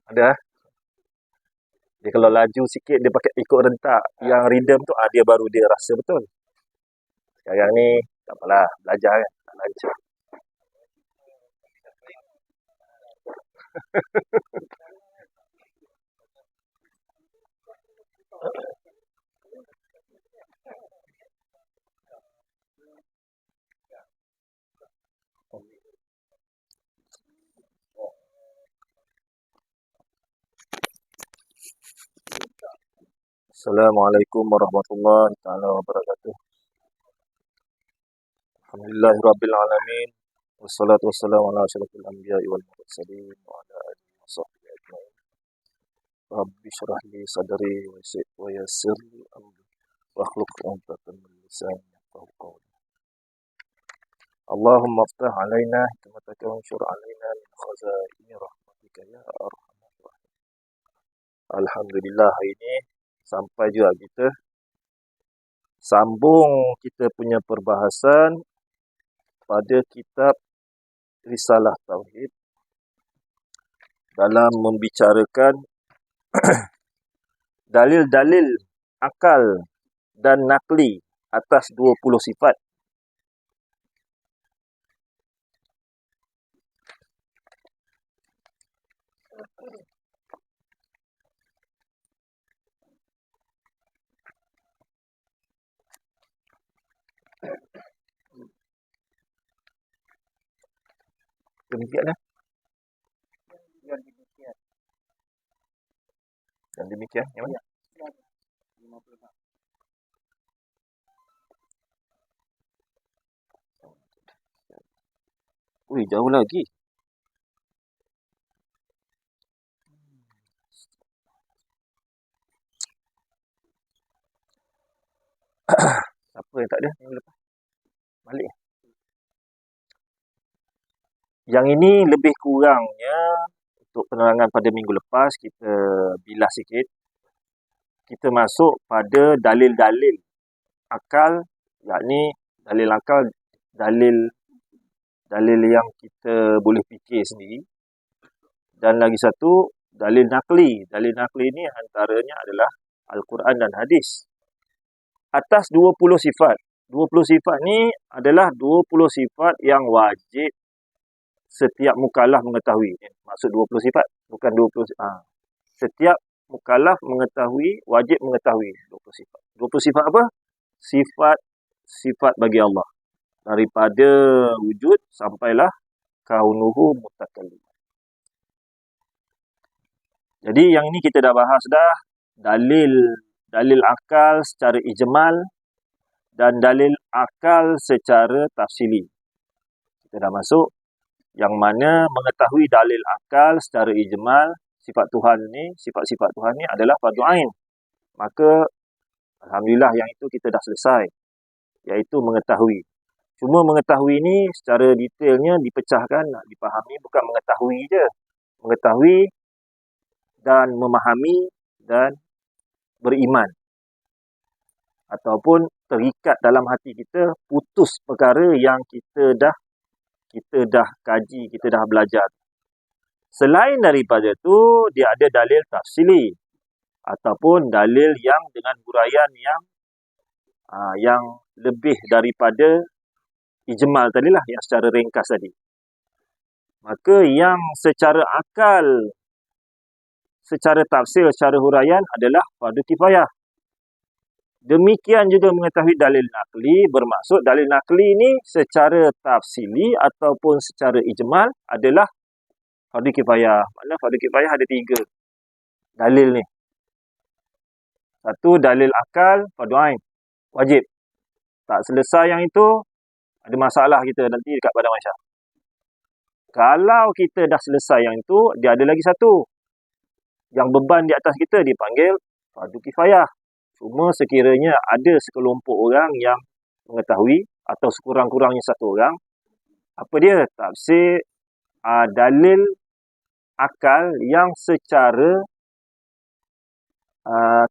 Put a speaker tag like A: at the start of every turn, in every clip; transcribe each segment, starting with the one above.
A: Ada. Dia kalau laju sikit dia pakai ikut rentak. Yang rhythm tu dia baru dia rasa betul. Sekarang ni tak apalah, belajar kan. Tak lancar. Assalamualaikum warahmatullahi taala wabarakatuh. Alhamdulillahirabbil alamin. Wassalatu wassalamu ala asyrafil anbiya'i wal mursalin wa ala alihi washabbihi ajmain. Rabbi shrah li sadri wa yassir li amri wahlul 'uqdatam min lisani yafqahu qawli. Allahumma iftah 'alaina hikmataka wa anshur 'alaina min khazaini rahmatika ya arhamar rahim. Alhamdulillah, hari ini sampai juga kita sambung kita punya perbahasan pada kitab Risalah Tauhid dalam membicarakan dalil-dalil akal dan nakli atas 20 sifat. Demikianlah. Dan demikian, yang mana? Ui, jauh lagi. Apa yang tak ada yang lepas? Balik. Yang ini lebih kurangnya untuk penerangan pada minggu lepas kita bilas sikit. Kita masuk pada dalil-dalil akal, yakni dalil akal, dalil yang kita boleh fikir sendiri. Dan lagi satu, dalil nakli. Dalil nakli ini antaranya adalah Al-Quran dan hadis. Atas 20 sifat. 20 sifat ni adalah 20 sifat yang wajib setiap mukallaf mengetahui. Maksud 20 sifat, bukan 20 sifat. Setiap mukallaf mengetahui, wajib mengetahui 20 sifat. 20 sifat apa? Sifat bagi Allah. Daripada wujud sampailah kaunuhu mutakallim. Jadi yang ini kita dah bahas dah. Dalil akal secara ijmal dan dalil akal secara tafsili. Kita dah masuk. Yang mana mengetahui dalil akal secara ijmal, sifat Tuhan ni, sifat-sifat Tuhan ni adalah fardu ain. Maka alhamdulillah yang itu kita dah selesai, iaitu mengetahui. Cuma mengetahui ni secara detailnya dipecahkan, nak dipahami bukan mengetahui je. Mengetahui dan memahami dan beriman. Ataupun terikat dalam hati kita, putus perkara yang kita dah kaji, kita dah belajar. Selain daripada tu, dia ada dalil tafsili ataupun dalil yang dengan huraian yang lebih daripada ijmal tadilah, yang secara ringkas tadi. Maka yang secara akal, secara tafsir, secara huraian adalah fardu kifayah. Demikian juga mengetahui dalil nakli, bermaksud dalil nakli ini secara tafsili ataupun secara ijmal adalah fardu kifayah. Maknanya fardu kifayah ada 3 dalil ni. Satu, dalil akal, fardu ain, wajib. Tak selesai yang itu, ada masalah kita nanti dekat Padang Mahsyar. Kalau kita dah selesai yang itu, dia ada lagi satu. Yang beban di atas kita dipanggil fardu kifayah. Cuma sekiranya ada sekelompok orang yang mengetahui atau sekurang-kurangnya satu orang, apa dia? Tafsir dalil akal yang secara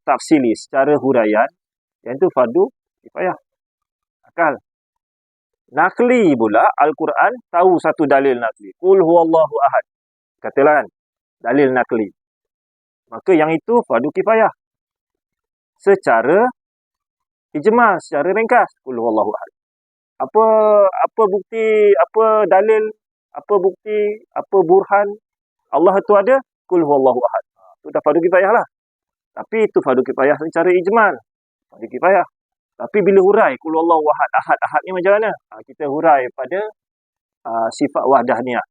A: tafsili, secara huraian, yang itu fardu kifayah. Akal. Nakli pula, Al-Quran tahu satu dalil nakli. Qul huwallahu ahad. Katalah kan, dalil nakli. Maka yang itu fardu kifayah. Secara ijmal, secara ringkas. Qul huwallahu ahad. Apa bukti, apa dalil, apa bukti, apa burhan Allah itu ada? Qul huwallahu ahad. Itu dah fardu kifayah lah. Tapi itu fardu kifayah secara ijmal. Fardu kifayah. Tapi bila hurai qul huwallahu ahad, ahad ni macam mana? Kita hurai pada sifat wahdahniah.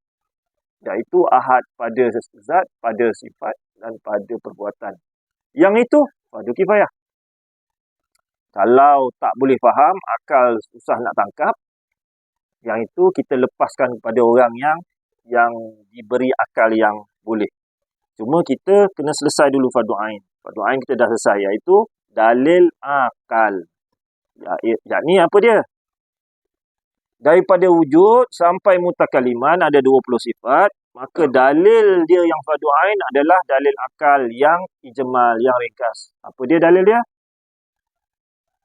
A: Iaitu ahad pada zat, pada sifat dan pada perbuatan. Yang itu fardu kifayah. Kalau tak boleh faham, akal susah nak tangkap, yang itu kita lepaskan kepada orang yang diberi akal yang boleh. Cuma kita kena selesai dulu fardu ain. Fardu ain kita dah selesai, iaitu dalil akal. Yakni apa dia? Daripada wujud sampai mutakaliman ada 20 sifat, maka dalil dia yang fardu ain adalah dalil akal yang ijmal, yang ringkas. Apa dia dalil dia?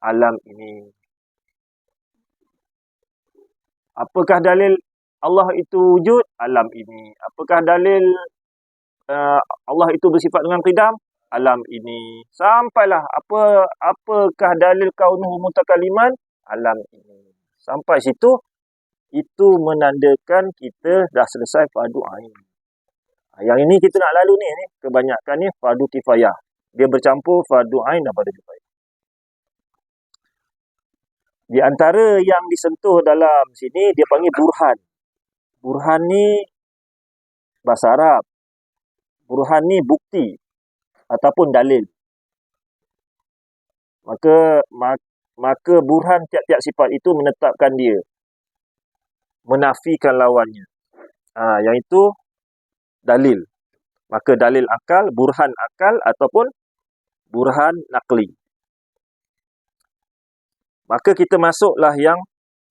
A: Alam ini. Apakah dalil Allah itu wujud? Alam ini. Apakah dalil Allah itu bersifat dengan qidam? Alam ini. Sampailah apakah dalil kaunuhu mutakaliman? Alam ini. Sampai situ, itu menandakan kita dah selesai fardu ain. Yang ini kita nak lalu ni kebanyakan ni fardu kifayah. Dia bercampur fardu ain dan fardu kifayah. Di antara yang disentuh dalam sini, dia panggil burhan. Burhan ni bahasa Arab. Burhan ni bukti ataupun dalil. Maka burhan tiap-tiap sifat itu menetapkan dia. Menafikan lawannya. Yang itu dalil. Maka dalil akal, burhan akal ataupun burhan nakli. Maka kita masuklah yang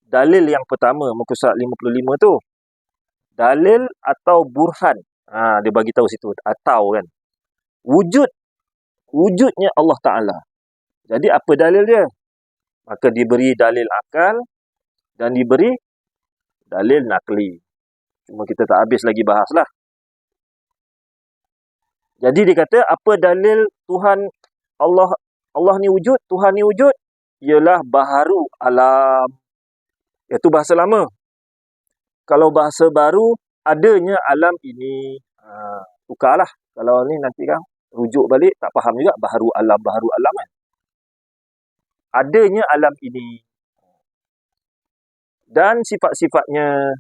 A: dalil yang pertama, muka surat 55 tu. Dalil atau burhan. Dia bagi tahu situ. Atau kan. Wujudnya Allah Ta'ala. Jadi apa dalil dia? Maka diberi dalil akal dan diberi dalil nakli. Cuma kita tak habis lagi bahas lah. Jadi dia kata, apa dalil Tuhan Allah ni wujud, Tuhan ni wujud? Ialah baharu alam. Iaitu bahasa lama. Kalau bahasa baru, adanya alam ini. Tukarlah. Kalau ni nanti kan rujuk balik, tak faham juga. Baharu alam kan. Adanya alam ini. Dan sifat-sifatnya.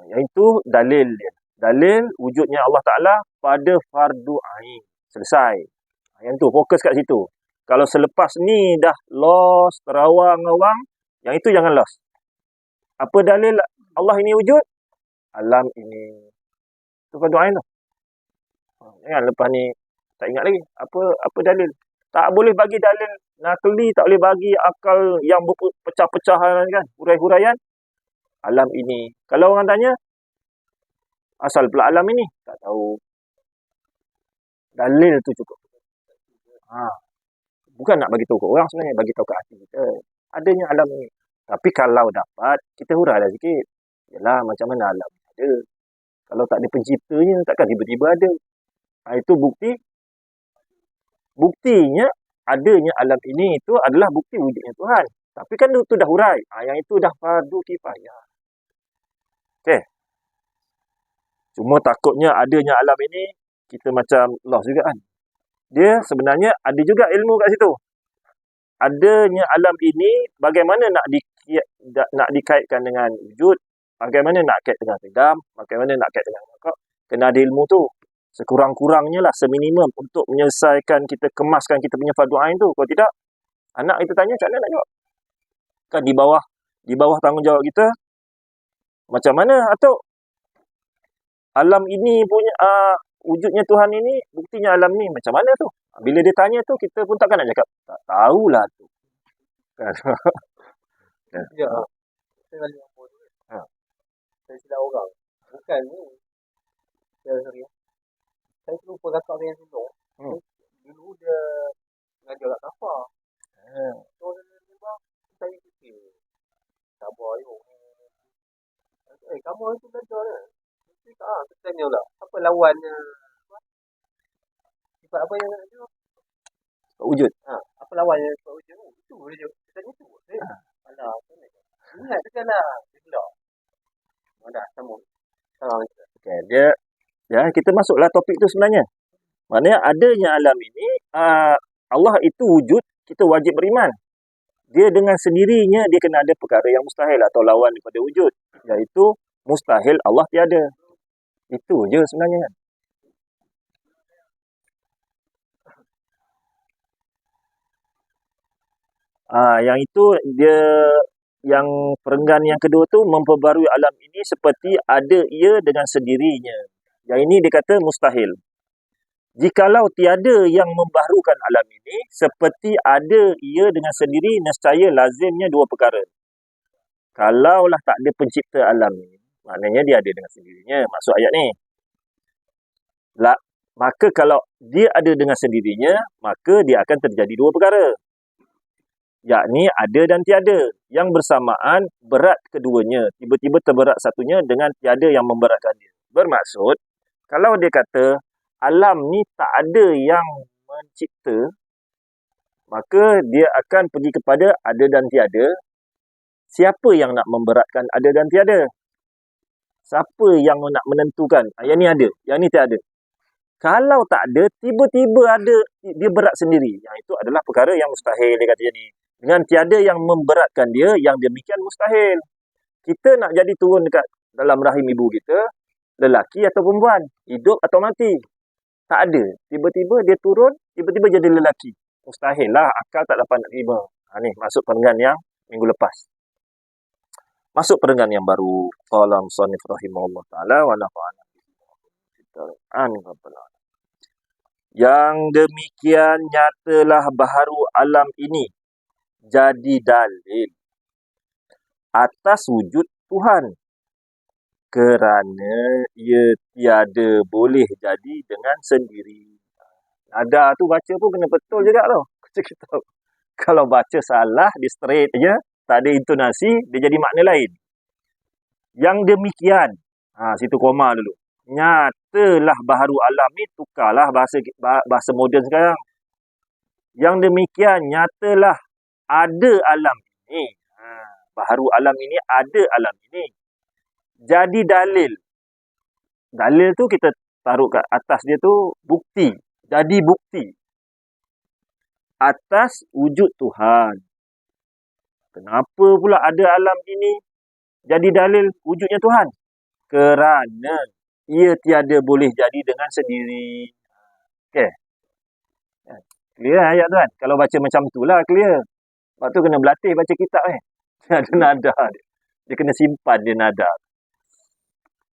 A: Iaitu dalil dia. Dalil wujudnya Allah Ta'ala pada fardu ain. Selesai. Yang tu, fokus kat situ. Kalau selepas ni dah lost, terawang-awang, yang itu jangan lost. Apa dalil Allah ini wujud? Alam ini. Itu fardu ain tu. Jangan lepas ni tak ingat lagi. Apa dalil? Tak boleh bagi dalil nakli, tak boleh bagi akal yang pecah-pecahan kan, hurai-huraian. Alam ini. Kalau orang tanya, asal pula alam ini? Tak tahu. Dalil tu cukup. Bukan nak bagi tahu ke orang sebenarnya, bagi tahu ke hati kita. Adanya alam ini. Tapi kalau dapat, kita hurailah sikit. Yalah, macam mana alam ada. Kalau tak ada penciptanya, takkan tiba-tiba ada. Itu bukti. Buktinya, adanya alam ini itu adalah bukti wujudnya Tuhan. Tapi kan itu dah hurai. Yang itu dah fardu kifayah. Okey. Cuma takutnya adanya alam ini, kita macam lost juga kan. Dia sebenarnya ada juga ilmu kat situ. Adanya alam ini, bagaimana nak dikaitkan dengan wujud, bagaimana nak kait dengan qidam, bagaimana nak kait dengan makhluk. Kena ada ilmu tu. Sekurang-kurangnya lah, seminimum untuk menyelesaikan kita, kemaskan kita punya fardu ain tu. Kalau tidak, anak kita tanya, macam mana nak jawab? Kan di bawah tanggungjawab kita, macam mana Atuk? Alam ini punya, wujudnya Tuhan ini, buktinya alam ni, macam mana tu? Bila dia tanya tu, kita pun takkan nak cakap, tak tahulah tu. Kan?
B: Ya. Saya balik apa tu. Saya silap orang. Bukan ni. Sorry. Saya terlupa kakak saya yang dulu. Dulu dia mengajar kat kafar. So, saya fikir. Sabar yuk. Kamu itu belajar lah. Kita tanya pula. Apa lawannya? Sifat apa yang ada?
A: Wujud.
B: Apa lawannya sifat wujud? Itu je. Kita tanya tu. Alah, ingat tu kan lah. Dia dah sama.
A: Okay, kita masuklah topik tu sebenarnya. Maknanya adanya alam ini, Allah itu wujud, kita wajib beriman. Dia dengan sendirinya, dia kena ada perkara yang mustahil atau lawan daripada wujud. Iaitu mustahil Allah tiada. Itu je sebenarnya kan. Yang itu dia, yang perenggan yang kedua tu memperbarui alam ini seperti ada ia dengan sendirinya. Yang ini dia kata mustahil. Jikalau tiada yang membaharukan alam ini, seperti ada ia dengan sendiri, nescaya lazimnya dua perkara. Kalaulah tak ada pencipta alam ini, maknanya dia ada dengan sendirinya. Maksud ayat ni. Maka kalau dia ada dengan sendirinya, maka dia akan terjadi dua perkara. Yakni ada dan tiada. Yang bersamaan berat keduanya. Tiba-tiba terberat satunya dengan tiada yang memberatkan dia. Bermaksud, kalau dia kata, alam ni tak ada yang mencipta, maka dia akan pergi kepada ada dan tiada. Siapa yang nak memberatkan ada dan tiada? Siapa yang nak menentukan? Yang ni ada, yang ni tiada. Kalau tak ada, tiba-tiba ada, dia berat sendiri. Yang itu adalah perkara yang mustahil, dia kata ni. Dengan tiada yang memberatkan dia, yang demikian mustahil. Kita nak jadi turun dekat dalam rahim ibu kita, lelaki atau perempuan, hidup atau mati. Tak ada. Tiba-tiba dia turun, tiba-tiba jadi lelaki. Mustahil lah, akal tak dapat nak terima. Ni masuk perenggan yang minggu lepas. Masuk perenggan yang baru. Qala musannif rahimahullah ta'ala wa nafa'ana. Amin. Yang demikian nyatalah baharu alam ini jadi dalil atas wujud Tuhan. Kerana ia tiada boleh jadi dengan sendiri. Nada tu baca pun kena betul juga tau. Kalau baca salah, dia straight je, tak ada intonasi, dia jadi makna lain. Yang demikian, situ koma dulu. Nyatalah baharu alam ni, tukarlah bahasa moden sekarang. Yang demikian, nyatalah ada alam ini. Baharu alam ini, ada alam ini. Jadi dalil. Dalil tu kita taruh kat atas dia tu bukti. Jadi bukti. Atas wujud Tuhan. Kenapa pula ada alam ini jadi dalil wujudnya Tuhan? Kerana ia tiada boleh jadi dengan sendiri. Okey. Clear ayat tu kan? Kalau baca macam tu lah clear. Lepas tu kena berlatih baca kitab Ada nada dia. Dia kena simpan dia nada.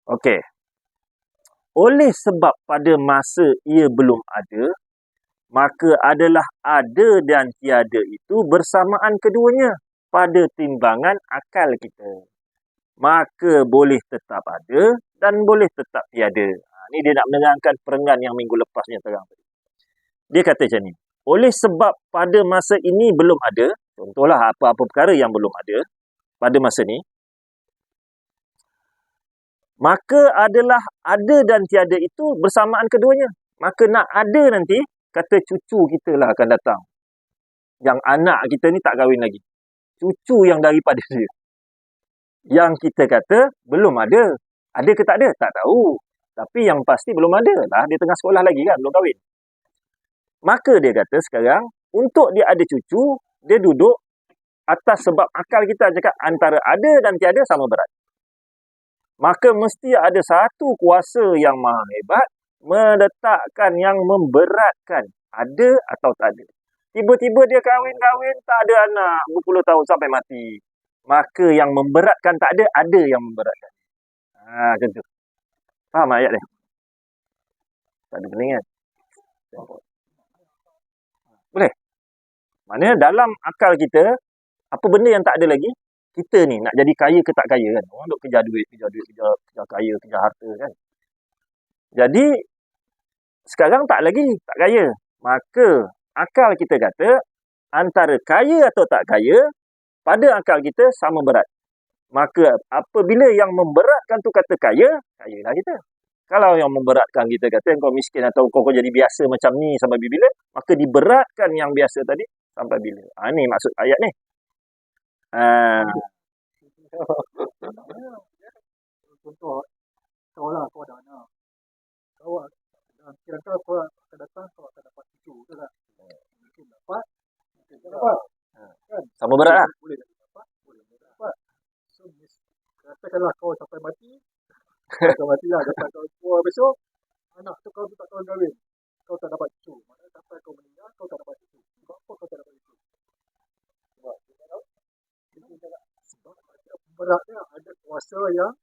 A: Okey. Oleh sebab pada masa ia belum ada, maka adalah ada dan tiada itu bersamaan keduanya pada timbangan akal kita. Maka boleh tetap ada dan boleh tetap tiada. Ni dia nak menerangkan perenggan yang minggu lepasnya terang. Dia kata macam ni. Oleh sebab pada masa ini belum ada, contohlah apa-apa perkara yang belum ada pada masa ni, maka adalah ada dan tiada itu bersamaan keduanya. Maka nak ada nanti, kata cucu kita lah akan datang. Yang anak kita ni tak kahwin lagi. Cucu yang daripada dia. Yang kita kata belum ada. Ada ke tak ada? Tak tahu. Tapi yang pasti belum ada lah. Dia tengah sekolah lagi kan, belum kahwin. Maka dia kata sekarang, untuk dia ada cucu, dia duduk atas sebab akal kita cakap antara ada dan tiada sama berat. Maka mesti ada satu kuasa yang maha hebat meletakkan yang memberatkan ada atau tak ada. Tiba-tiba dia kahwin-kahwin, tak ada anak, berpuluh tahun sampai mati. Maka yang memberatkan tak ada yang memberatkan. Macam tu. Faham ayat dia? Tak ada pening kan? Boleh? Maknanya dalam akal kita, apa benda yang tak ada lagi, kita ni nak jadi kaya ke tak kaya kan? Orang duk kejar duit, kejar kaya, kejar harta kan? Jadi, sekarang tak lagi, tak kaya. Maka, akal kita kata, antara kaya atau tak kaya, pada akal kita sama berat. Maka apabila yang memberatkan tu kata kaya, kayalah kita. Kalau yang memberatkan kita kata kau miskin atau kau jadi biasa macam ni sampai bila, maka diberatkan yang biasa tadi sampai bila. Ni maksud ayat ni.
B: Contoh, kau lah, kau ada anak. Kau kira-kira kau akan datang, kau akan dapat cucu ke tak? Mungkin dapat, mungkin tak dapat. Kan?
A: Sama berat lah.
B: Boleh dapat, boleh dapat. So, katakanlah kau sampai mati, kau mati lah, dapat kau tua besok, anak tu kau tak kawan kahwin. Kau tak dapat cucu. Maknanya sampai kau meninggal, kau tak dapat cucu. Sebab apa kau tak dapat cucu? Sebab ada beratnya, ada kuasa yang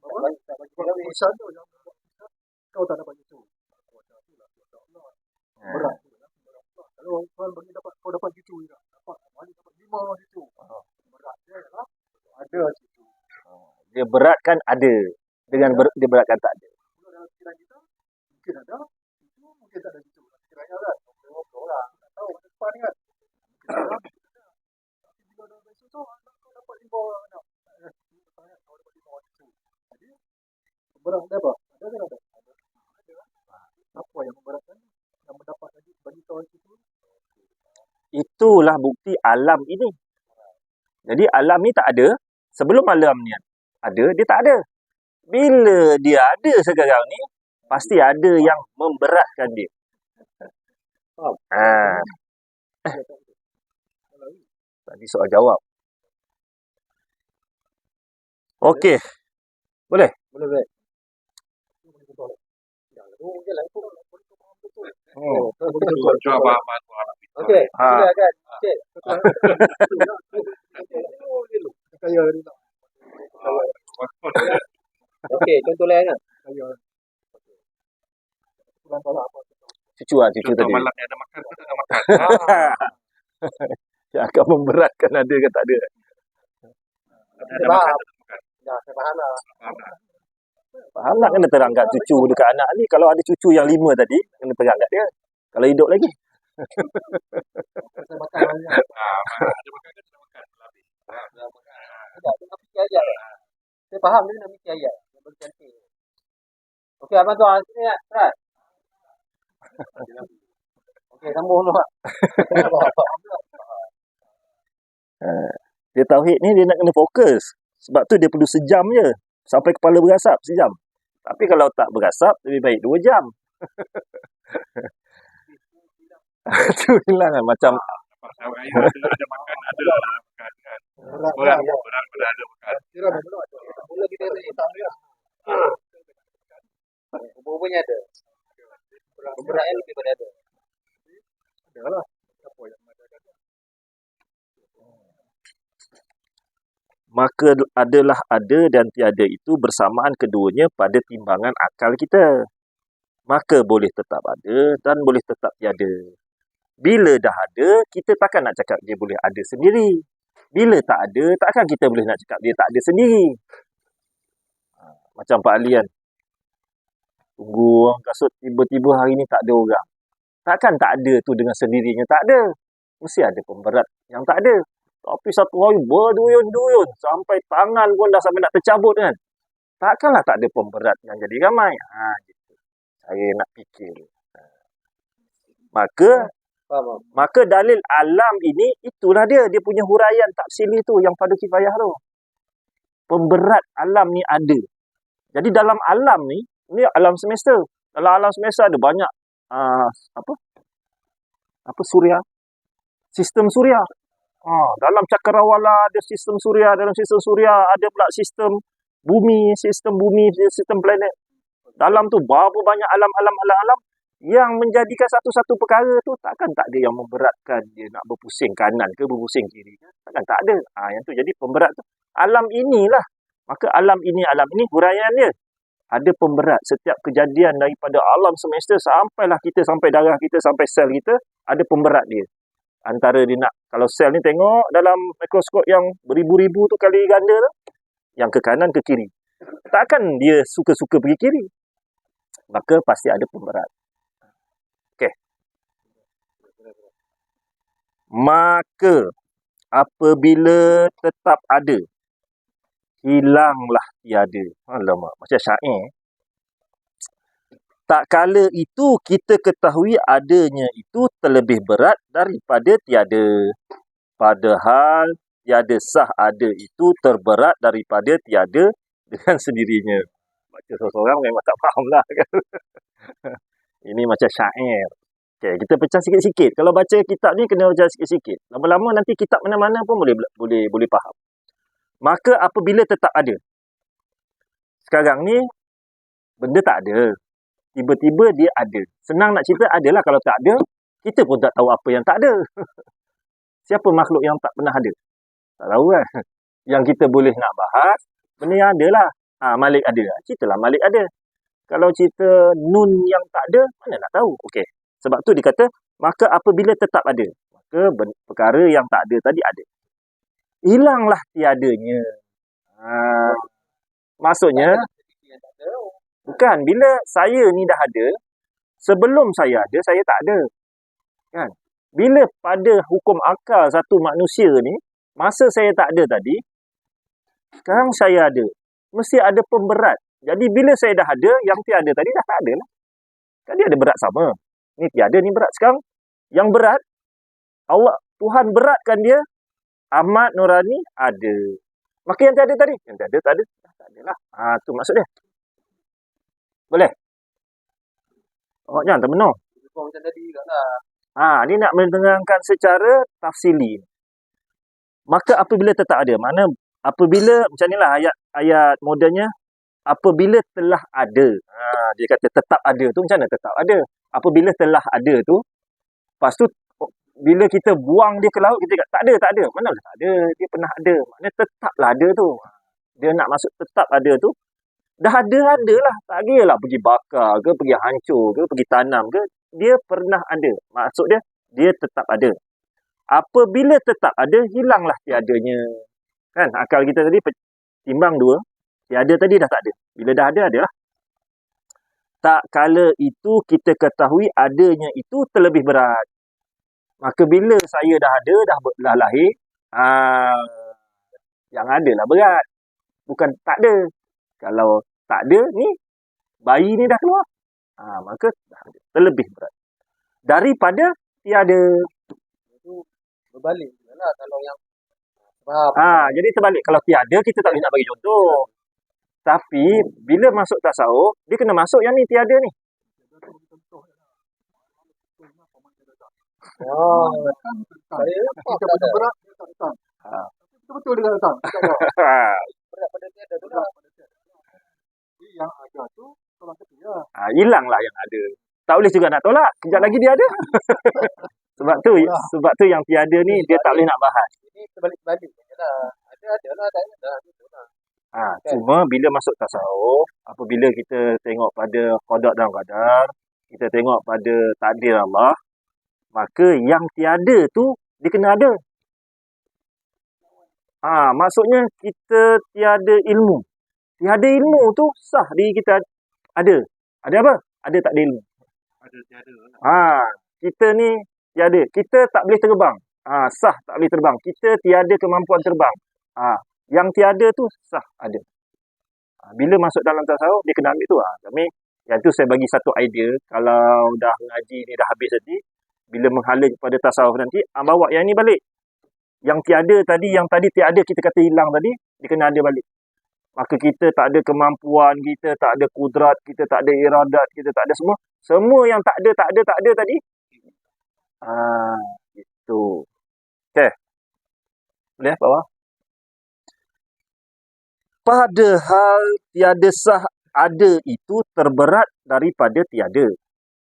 B: urusan tu yang kau tak dapat cucu. Kuasa tu lah kuasa Allah. Berat tu lah berat Allah. Kalau Tuhan bagi kau dapat cucu juga. Dapat 5 cucu. Berat dia lah. Ada cucu.
A: Dia beratkan ada. Dengan dia beratkan tak ada.
B: Kalau dalam fikiran kita, mungkin ada cucu, mungkin tak ada cucu. Kiranya kan, orang tak tahu masa depan ni kan. Mungkin ada, mungkin ada. Tapi bila dah besok tu, kau dapat 5 anak. Kau dapat 5 cucu. Jadi, berat dia apa? Ada ke tak ada? Ada. Apa yang memberatkan? Yang mendapat tadi bagi kau cucu?
A: Itulah bukti alam ini. Jadi alam ni tak ada. Sebelum alam ni ada, dia tak ada. Bila dia ada sekarang ni, pasti ada yang memberatkan dia. Tadi soal jawab. Okey. Boleh?
B: Boleh. Okey, silakan. Okey, contoh lain kan?
A: Cucu lah, cucu tadi.
C: Malam ni ada makan ke tak ada makan?
A: Yang akan memberatkan ada ke tak ada.
C: Ada makan.
B: Ya, saya faham lah.
A: Faham nak kena terangkan cucu dekat anak ni. Kalau ada cucu yang 5 tadi, kena terang kat dia. Kalau hidup lagi.
B: Saya makan banyak.
C: Ada makan ke tak makan?
B: Tidak, dia nak fikir ayat. Saya faham dia nak fikir ayat. Yang bercantik. Okey, abang tu sini lah. Terat. Okey, sambung dulu lah.
A: Dia tauhid ni dia nak kena fokus. Sebab tu dia perlu sejam je. Sampai kepala berasap, sejam. Tapi kalau tak berasap, lebih baik 2 jam. Itu hilang kan. Macam
C: ada makan, ada lah makan kan. Berat ada makan.
B: Kira dulu ada. Mula kita tak ada. Umumnya ada. Beratnya lebih pada ada. Ada lah. Apa yang ada kata.
A: maka adalah ada dan tiada itu bersamaan keduanya pada timbangan akal kita. Maka boleh tetap ada dan boleh tetap tiada. Bila dah ada, kita takkan nak cakap dia boleh ada sendiri. Bila tak ada, takkan kita boleh nak cakap dia tak ada sendiri. Macam Pak Ali kan. Tunggu orang kasut, tiba-tiba hari ni tak ada orang. Takkan tak ada tu dengan sendirinya tak ada. Mesti ada pemberat yang tak ada. Tapi satu hari berduyun-duyun sampai tangan pun dah sampai nak tercabut kan. Takkanlah tak ada pemberat yang jadi ramai. Gitu. Saya nak fikir. Maka dalil alam ini, itulah dia. Dia punya huraian tafsili tu yang pada kifayah tu. Pemberat alam ni ada. Jadi dalam alam ni, ini alam semesta. Dalam alam semesta ada banyak surya. Sistem surya. Dalam cakrawala ada sistem surya, dalam sistem surya ada pula sistem bumi, sistem planet. Dalam tu berapa banyak alam yang menjadikan satu-satu perkara tu takkan tak ada yang memberatkan dia nak berpusing kanan ke berpusing kiri. Takkan tak ada. Yang tu jadi pemberat tu. Alam inilah. Maka alam ini huraian dia. Ada pemberat. Setiap kejadian daripada alam semesta sampailah kita, sampai darah kita, sampai sel kita, ada pemberat dia. Antara dia nak, kalau sel ni tengok dalam mikroskop yang beribu-ribu tu kali ganda tu, yang ke kanan ke kiri. Takkan dia suka-suka pergi kiri. Maka pasti ada pemberat. Okey. Maka apabila tetap ada hilanglah tiada. Alamak, macam syair. Tak kala itu kita ketahui adanya itu terlebih berat daripada tiada. Padahal tiada sah ada itu terberat daripada tiada dengan sendirinya. Baca seorang-seorang memang tak faham lah kan. Ini macam syair. Okay, kita pecah sikit-sikit. Kalau baca kitab ni kena pecah sikit-sikit. Lama-lama nanti kitab mana-mana pun boleh faham. Maka apabila tetap ada. Sekarang ni benda tak ada. Tiba-tiba dia ada. Senang nak cerita adalah, kalau tak ada, kita pun tak tahu apa yang tak ada. Siapa makhluk yang tak pernah ada? Tak tahu kan? Yang kita boleh nak bahas, benda yang ada lah. Malik ada. Ceritalah Malik ada. Kalau cerita Nun yang tak ada, mana nak tahu? Okey. Sebab tu dia kata, maka apabila tetap ada, maka perkara yang tak ada tadi ada. Hilanglah tiadanya. Maksudnya, bukan, bila saya ni dah ada, sebelum saya ada, saya tak ada. Kan? Bila pada hukum akal satu manusia ni, masa saya tak ada tadi, sekarang saya ada. Mesti ada pemberat. Jadi bila saya dah ada, yang tiada tadi dah tak ada lah. Kan dia ada berat sama. Ni tiada, ni berat. Sekarang, yang berat, Allah, Tuhan beratkan dia, Ahmad Nurani ada. Maka yang tiada tadi, yang tiada tak ada. Tak ada lah. Tu maksud dia. Boleh? Oh, jangan termenung.
B: Macam tadi juga lah.
A: Ni nak menerangkan secara tafsili. Maka apabila tetap ada, mana apabila, macam inilah ayat modelnya, apabila telah ada. Dia kata tetap ada tu macam mana tetap ada? Apabila telah ada tu, lepas tu bila kita buang dia ke laut, kita kata tak ada. Mana tak ada? Dia pernah ada. Maknanya tetaplah ada tu. Dia nak masuk tetap ada tu, dah ada lah. Tak kira lah pergi bakar ke, pergi hancur ke, pergi tanam ke. Dia pernah ada. Maksud dia tetap ada. Apabila tetap ada, hilanglah tiadanya. Kan? Akal kita tadi timbang dua. Tiada tadi dah tak ada. Bila dah ada, adalah. Tak kala itu kita ketahui adanya itu terlebih berat. Maka bila saya dah ada, dah lahir, yang ada lah berat. Bukan tak ada. Kalau tak ada ni, bayi ni dah keluar. Maka dah ada. Terlebih berat. Daripada tiada.
B: Itu berbalik lah kalau yang
A: jadi terbalik. Kalau tiada, kita tak boleh nak bagi contoh. Tapi, bila masuk tasawuf, dia kena masuk yang ni tiada ni.
B: Saya
D: kita berat, dia tak datang. Betul-betul dia tak datang.
B: berat pada tiada tu lah.
D: Jadi yang ada tu, tolong kata ya.
A: Hilanglah yang ada. Tak boleh juga nak tolak. Kejap lagi dia ada. sebab tu yang tiada ni, dia tak boleh nak bahas.
B: Ini terbalik-balik je lah. Ada lah, dah.
A: Cuma bila masuk tasawuf, apabila kita tengok pada qada dan qadar, kita tengok pada takdir Allah, maka yang tiada tu, dia kena ada. Maksudnya kita tiada ilmu. Tiada ilmu tu sah diri kita ada. Ada apa? Ada tak ada ilmu.
C: Ada tiada.
A: Kita ni tiada. Kita tak boleh terbang. Sah tak boleh terbang. Kita tiada kemampuan terbang. Yang tiada tu sah ada. Bila masuk dalam tasawuf, dia kena ambil tu. Kami, yang tu saya bagi satu idea. Kalau dah ngaji ni dah habis nanti, bila menghala kepada tasawuf nanti, bawa yang ni balik. Yang tiada tadi, yang tadi tiada kita kata hilang tadi, dia kena ada balik. Maka kita tak ada kemampuan, kita tak ada kudrat, kita tak ada iradat, kita tak ada semua. Semua yang tak ada tadi. Itu. Okay. Boleh bawah? Padahal tiada sah ada itu terberat daripada tiada.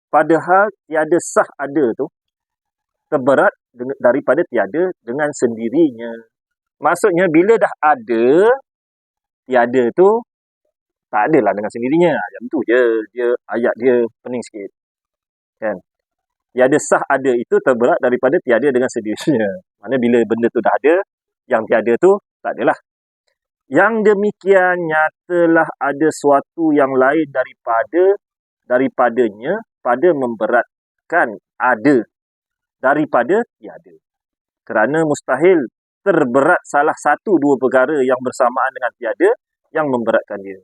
A: Padahal tiada sah ada tu terberat daripada tiada dengan sendirinya. Maksudnya bila dah ada, tiada tu tak adalah dengan sendirinya. Macam tu je. Ayat dia pening sikit. Kan? Tiada sah ada itu terberat daripada tiada dengan sendirinya. Mana bila benda tu dah ada, yang tiada tu tak adalah. Yang demikian nyatalah ada suatu yang lain daripadanya pada memberatkan ada daripada tiada. Kerana mustahil terberat salah satu dua perkara yang bersamaan dengan tiada yang memberatkan dia.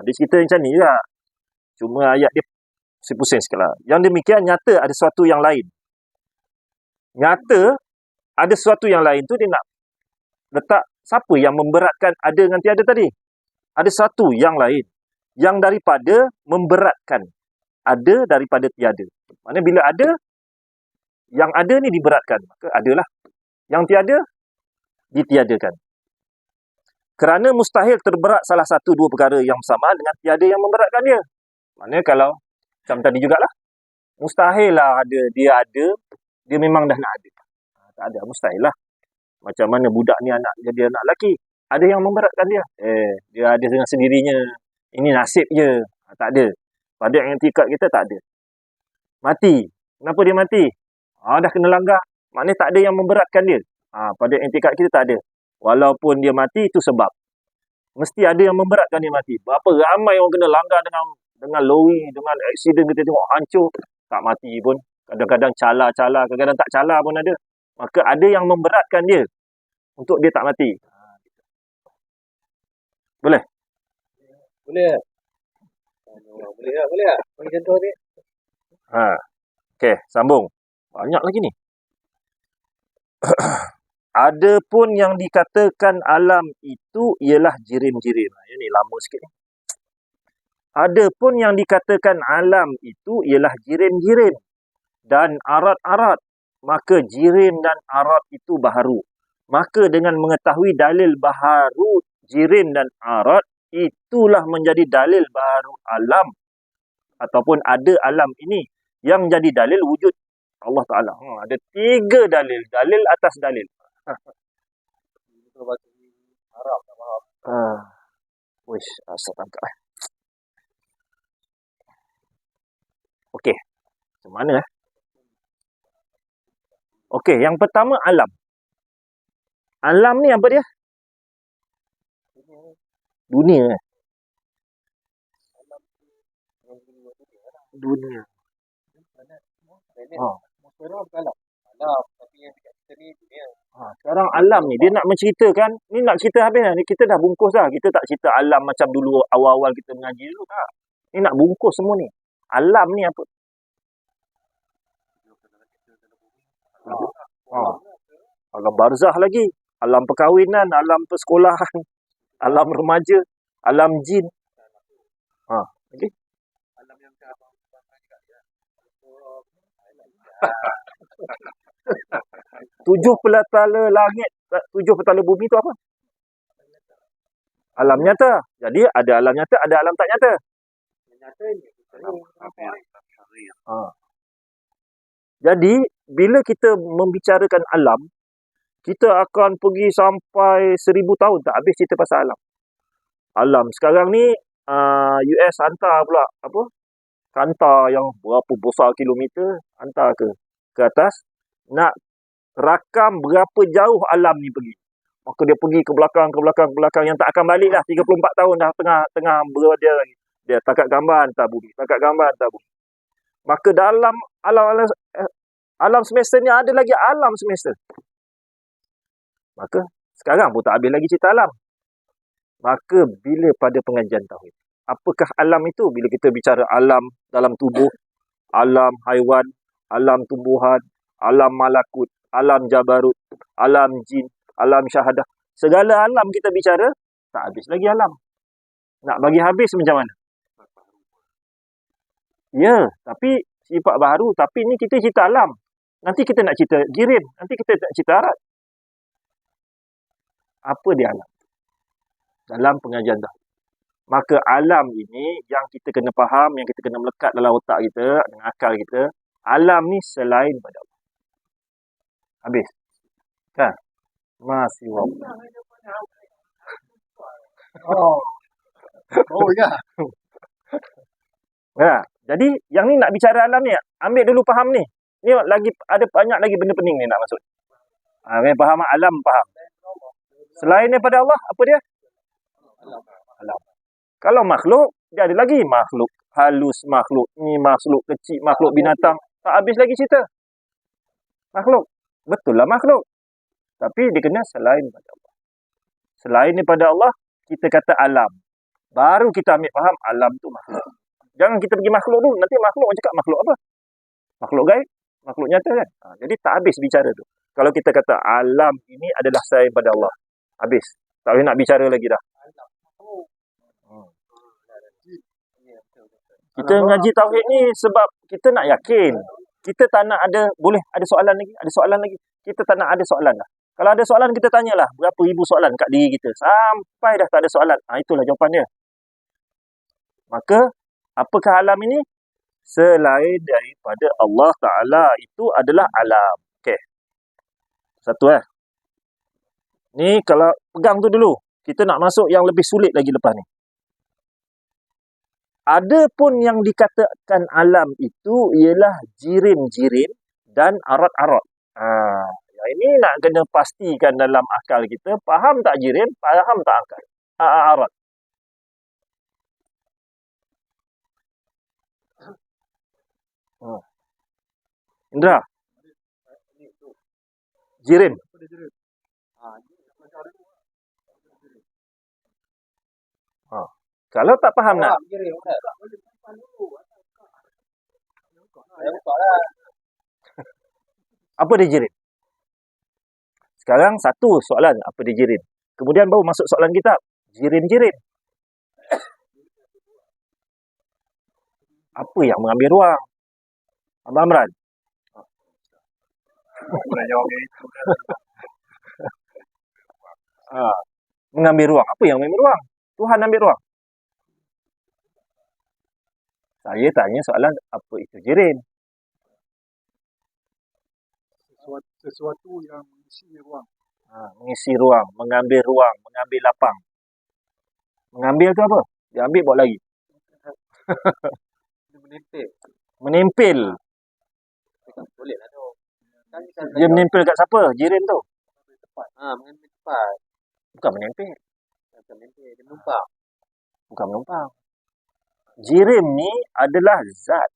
A: Dia cerita macam ni juga. Cuma ayat dia pusing sikit lah. Yang demikian nyata ada sesuatu yang lain. Nyata ada sesuatu yang lain tu dia nak letak siapa yang memberatkan ada dengan tiada tadi. Ada sesuatu yang lain yang daripada memberatkan ada daripada tiada. Maksudnya bila ada, yang ada ni diberatkan, maka adalah. Yang tiada ditiadakan. Kerana mustahil terberat salah satu dua perkara yang sama dengan tiada yang memberatkan dia. Maknanya kalau macam tadi jugalah, mustahil lah dia memang dah nak ada. Tak ada, mustahil lah. Macam mana budak ni jadi anak lelaki, ada yang memberatkan dia. Dia ada dengan sendirinya. Ini nasib je. Tak ada. Pada i'tikad kita tak ada. Mati. Kenapa dia mati? Dah kena langgar. Maknanya tak ada yang memberatkan dia. Pada i'tikad kita tak ada. Walaupun dia mati, itu sebab. Mesti ada yang memberatkan dia mati. Berapa ramai orang kena langgar dengan lori, dengan aksiden kita tengok hancur. Tak mati pun. Kadang-kadang cala-cala, kadang-kadang tak cala pun ada. Maka ada yang memberatkan dia untuk dia tak mati. Boleh?
B: Boleh. Boleh lah. Bagi contoh ni.
A: Okey, sambung. Banyak lagi ni. Adapun yang dikatakan alam itu ialah jirim-jirim. Ini lama sikit ni. Adapun yang dikatakan alam itu ialah jirim-jirim dan arat-arat. Maka jirim dan arat itu baharu. Maka dengan mengetahui dalil baharu jirim dan arat, itulah menjadi dalil baharu alam. Ataupun ada alam ini yang jadi dalil wujud Allah Ta'ala. Ada 3 dalil. Dalil atas dalil.
B: Kalau baca Arab tak faham.
A: Wish, asal tangkap. Okey. Macam mana? Okey, yang pertama alam. Alam ni apa dia? Dunia. Dunia.
B: Sekarang alam. Alam. Tapi yang dekat kita ni dunia.
A: Sekarang alam ni, dia nak menceritakan, ni nak cerita habis dah. Ni kita dah bungkus dah. Kita tak cerita alam macam dulu, awal-awal kita mengaji dulu. Tak. Ni nak bungkus semua ni. Alam ni apa? Alam barzah lagi. Alam perkahwinan, alam persekolahan, alam remaja, alam jin. Okay.
B: Alam yang macam abang
A: Tujuh petala langit, 7 petala bumi tu apa? Alam nyata. Jadi ada alam nyata, ada alam tak nyata. Jadi bila kita membicarakan alam, kita akan pergi sampai 1000 tahun tak habis cerita pasal alam. Alam sekarang ni US hantar pula apa? Hantar yang berapa besar kilometer hantar ke atas nak rakam berapa jauh alam ni pergi. Maka dia pergi ke belakang yang tak akan balik dah. 34 tahun dah tengah berada lagi. Dia takat gambar hantar bumi, takat gambar hantar bumi. Maka dalam alam semesta ni ada lagi alam semesta. Maka sekarang pun tak habis lagi cerita alam. Maka bila pada pengajian tauhid, apakah alam itu? Bila kita bicara alam dalam tubuh, alam haiwan, alam tumbuhan, alam malakut, alam jabarut, alam jin, alam syahadah. Segala alam kita bicara, tak habis lagi alam. Nak bagi habis macam mana? Ya, tapi sifat baharu. Tapi ni kita cerita alam. Nanti kita nak cerita jirim. Nanti kita nak cerita arat. Apa dia alam? Dalam pengajian dah. Maka alam ini yang kita kena faham, yang kita kena melekat dalam otak kita, dengan akal kita. Alam ni selain pada Allah. Habis. Kan? Masih wawah.
D: Ya.
A: Ya. Jadi, yang ni nak bicara alam ni, ambil dulu faham ni. Ni lagi ada banyak lagi benda pening ni nak masuk. Faham alam, faham. Selain daripada Allah, apa dia? Alam. Kalau makhluk, dia ada lagi makhluk halus, makhluk ni, makhluk kecil, makhluk binatang. Tak habis lagi cerita. Makhluk. Betul lah makhluk. Tapi dia kena selain daripada Allah. Selain daripada Allah, kita kata alam. Baru kita ambil faham alam tu makhluk. Jangan kita pergi makhluk dulu. Nanti makhluk orang cakap makhluk apa? Makhluk gaib, makhluk nyata kan? Jadi tak habis bicara tu. Kalau kita kata alam ini adalah selain pada Allah. Habis. Tak boleh nak bicara lagi dah. Kita ngaji tauhid ni sebab kita nak yakin. Kita tak nak ada, boleh ada soalan lagi? Ada soalan lagi? Kita tak nak ada soalan dah. Kalau ada soalan, kita tanyalah. Berapa ribu soalan kat diri kita. Sampai dah tak ada soalan. Itulah jawapan dia. Maka, apakah alam ini? Selain daripada Allah Ta'ala. Itu adalah alam. Okey. Satu Ni kalau pegang tu dulu. Kita nak masuk yang lebih sulit lagi lepas ni. Ada pun yang dikatakan alam itu ialah jirim-jirim dan arat-arat. Ini nak kena pastikan dalam akal kita. Faham tak jirim? Faham tak akal? Arat. Indra. Jirim. Kalau tak faham nak? Apa dia jirim? Sekarang satu soalan, apa dia jirim? Kemudian baru masuk soalan kitab. Jirim-jirim. Apa yang mengambil ruang? Abang Amran. Mengambil ruang. Apa yang mengambil ruang? Tuhan ambil ruang. Saya tanya soalan, apa itu jirim?
D: Sesuatu yang mengisi ruang.
A: Mengisi ruang, mengambil lapang. Mengambil tu apa? Dia ambil bawa lagi. Menempel.
B: Boleh lah tu.
A: Dia menempel kat siapa? Jirim tu.
B: Mengambil tepat.
A: Bukan menempel.
B: Dia menumpang.
A: Bukan menumpang. Jirim ni adalah zat.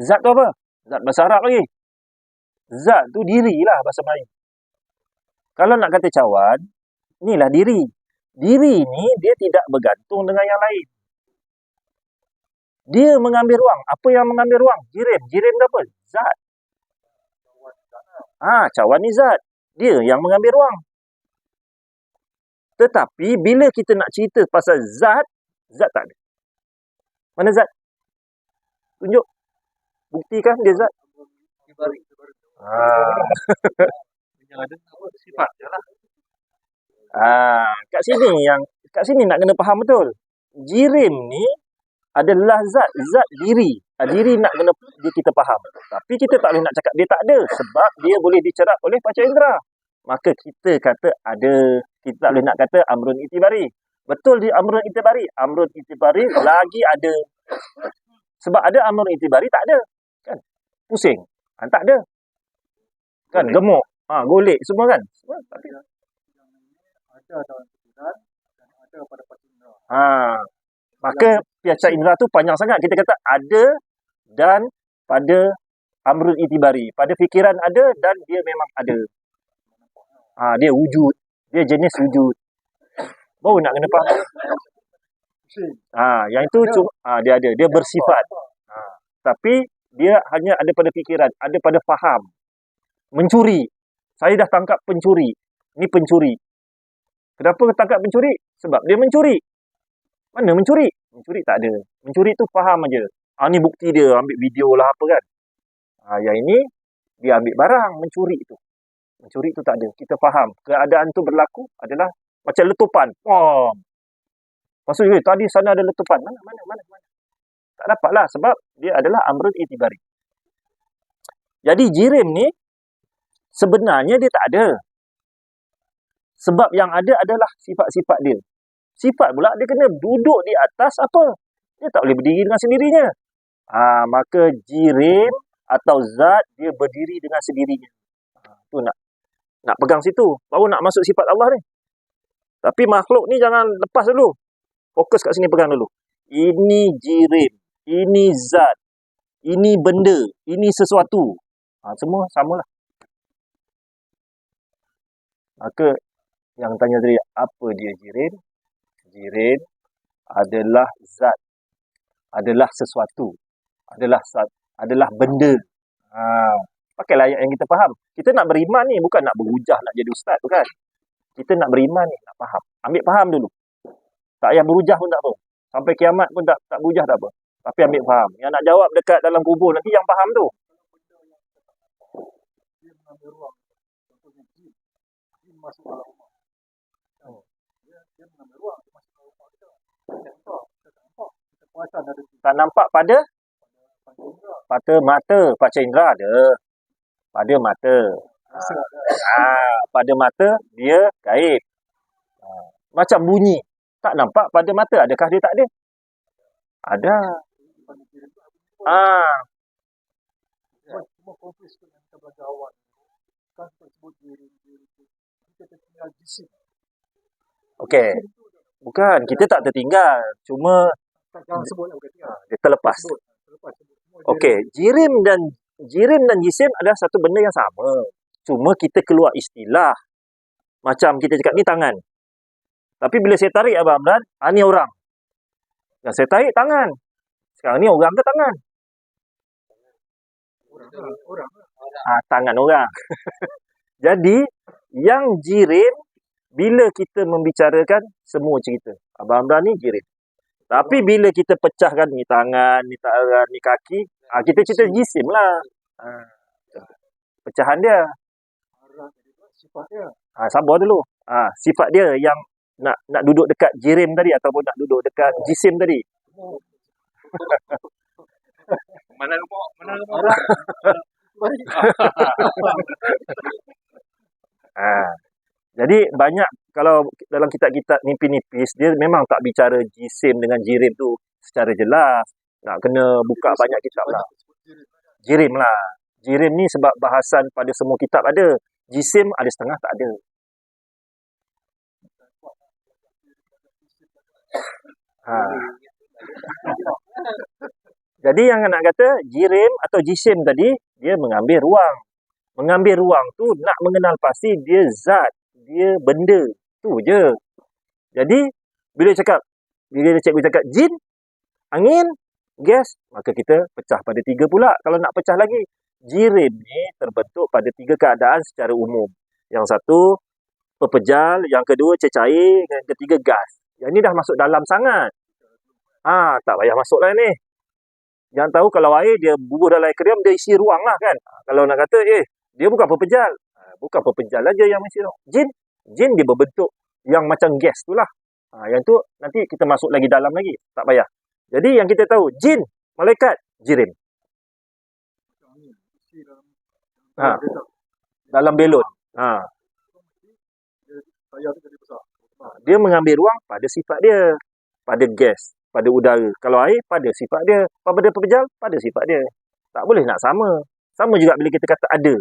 A: Zat tu apa? Zat bahasa Arab lagi. Zat tu dirilah bahasa Melayu. Kalau nak kata cawan, inilah diri. Diri ni dia tidak bergantung dengan yang lain. Dia mengambil ruang. Apa yang mengambil ruang? Jirim. Jirim tu apa? Zat. Cawan ni zat. Dia yang mengambil ruang. Tetapi bila kita nak cerita pasal zat, zat tak ada. Mana zat? Tunjuk. Buktikan dia zat.
C: Yang ada sifat je lah.
A: Kat sini nak kena faham betul. Jirim ni adalah zat diri. Diri nak kena kita faham. Tapi kita tak boleh nak cakap dia tak ada sebab dia boleh dicerap oleh panca indera. Maka kita kata ada. Kita tak boleh nak kata amrun itibari. Betul di amrun itibari. Amrun itibari lagi ada. Sebab ada amrun itibari tak ada. Kan? Pusing. Tak ada. Kan? Gemuk. Golek semua kan? Semua tak ada.
D: Ada dalam pikiran dan ada pada panca indera.
A: Maka panca indera tu panjang sangat. Kita kata ada dan pada amrun itibari. Pada fikiran ada dan dia memang ada. Dia wujud. Dia jenis wujud. Baru nak kena faham. Yang itu dia ada. Dia bersifat. Tapi dia hanya ada pada fikiran. Ada pada faham. Mencuri. Saya dah tangkap pencuri. Ni pencuri. Kenapa tangkap pencuri? Sebab dia mencuri. Mana mencuri? Mencuri tak ada. Mencuri tu faham aja. Ni bukti dia. Ambil video lah apa kan. Yang ini, dia ambil barang. Mencuri tu. Mencuri tu tak ada. Kita faham. Keadaan tu berlaku adalah macam letupan. Maksudnya, tadi sana ada letupan. Mana? Tak dapatlah sebab dia adalah amrun itibari. Jadi jirim ni, sebenarnya dia tak ada. Sebab yang ada adalah sifat-sifat dia. Sifat pula dia kena duduk di atas apa? Dia tak boleh berdiri dengan sendirinya. Maka jirim atau zat dia berdiri dengan sendirinya. Tu nak pegang situ. Baru nak masuk sifat Allah ni. Tapi makhluk ni jangan lepas dulu. Fokus kat sini pegang dulu. Ini jirim. Ini zat. Ini benda. Ini sesuatu. Semua samalah. Maka yang tanya tadi, apa dia jirim? Jirim adalah zat, adalah sesuatu, adalah benda. Pakailah ayat yang kita faham. Kita nak beriman ni bukan nak berhujah nak jadi ustaz, bukan. Kita nak beriman ni, nak faham. Ambil faham dulu. Tak payah berhujah pun tak apa. Sampai kiamat pun tak berhujah tak apa. Tapi ambil faham. Yang nak jawab dekat dalam kubur nanti yang faham tu.
D: Dia mengambil ruang. Contohnya jin. Jin masuk dalam rumah. Dia mengambil ruang. Dia masuk dalam rumah kita. Kita tak nampak. Kita perasan ada jin.
A: Tak nampak pada
D: Panca indera.
A: mata. Panca indera ada. Pada mata. Pada mata dia gaib. Macam bunyi. Tak nampak pada mata. Adakah dia tak ada? Ada.
D: Cuma konflik yang kita belajar awal. Kan kita sebut jirim. Kita tertinggal jisim.
A: Okey. Bukan. Kita tak tertinggal. Cuma
D: Jangan sebut lah.
A: dia terlepas. Okey. Jirim dan jisim adalah satu benda yang sama. Cuma kita keluar istilah. Macam kita cakap ni tangan. Tapi bila saya tarik Abang Amran, ni orang. Yang saya tarik tangan. Sekarang ni orang ke tangan?
D: Orang.
A: Tangan orang. Jadi, yang jirim, bila kita membicarakan semua cerita. Abang Amran ni jirim. Tapi bila kita pecahkan ni tangan, ni tangan, ni kaki, kita cerita jisim lah. Pecahan dia.
D: Sifat dia.
A: Sabar dulu. Sifat dia yang nak duduk dekat jirim tadi ataupun nak duduk dekat jisim tadi.
C: Mana rumah?
A: Jadi banyak kalau dalam kitab-kitab mimpi nipis dia memang tak bicara jisim dengan jirim tu secara jelas. Nak kena buka banyak kitab lah. Jirim lah. Jirim ni sebab bahasan pada semua kitab ada. Jisim ada setengah tak ada. Jadi yang nak kata jirim atau jisim tadi dia mengambil ruang. Mengambil ruang tu nak mengenal pasti dia zat, dia benda. Tu je. Jadi bila cikgu cakap jin, angin, gas, maka kita pecah pada 3 pula. Kalau nak pecah lagi, jirim ni terbentuk pada 3 keadaan secara umum. Yang satu pepejal, yang kedua cecair, yang ketiga gas. Yang ni dah masuk dalam sangat. Tak payah masuk lah ni. Yang tahu kalau air dia bubuh dalam aquarium dia isi ruang lah kan. Kalau nak kata dia bukan pepejal. Bukan pepejal aja yang isi ruang. Jin dia berbentuk yang macam gas tu lah. Yang tu nanti kita masuk lagi dalam lagi. Tak payah. Jadi yang kita tahu jin, malaikat, jirim. Dalam belon. Dia mengambil ruang pada sifat dia. Pada gas, pada udara. Kalau air, pada sifat dia. Pada pepejal, pada sifat dia. Tak boleh nak sama. Sama juga bila kita kata ada.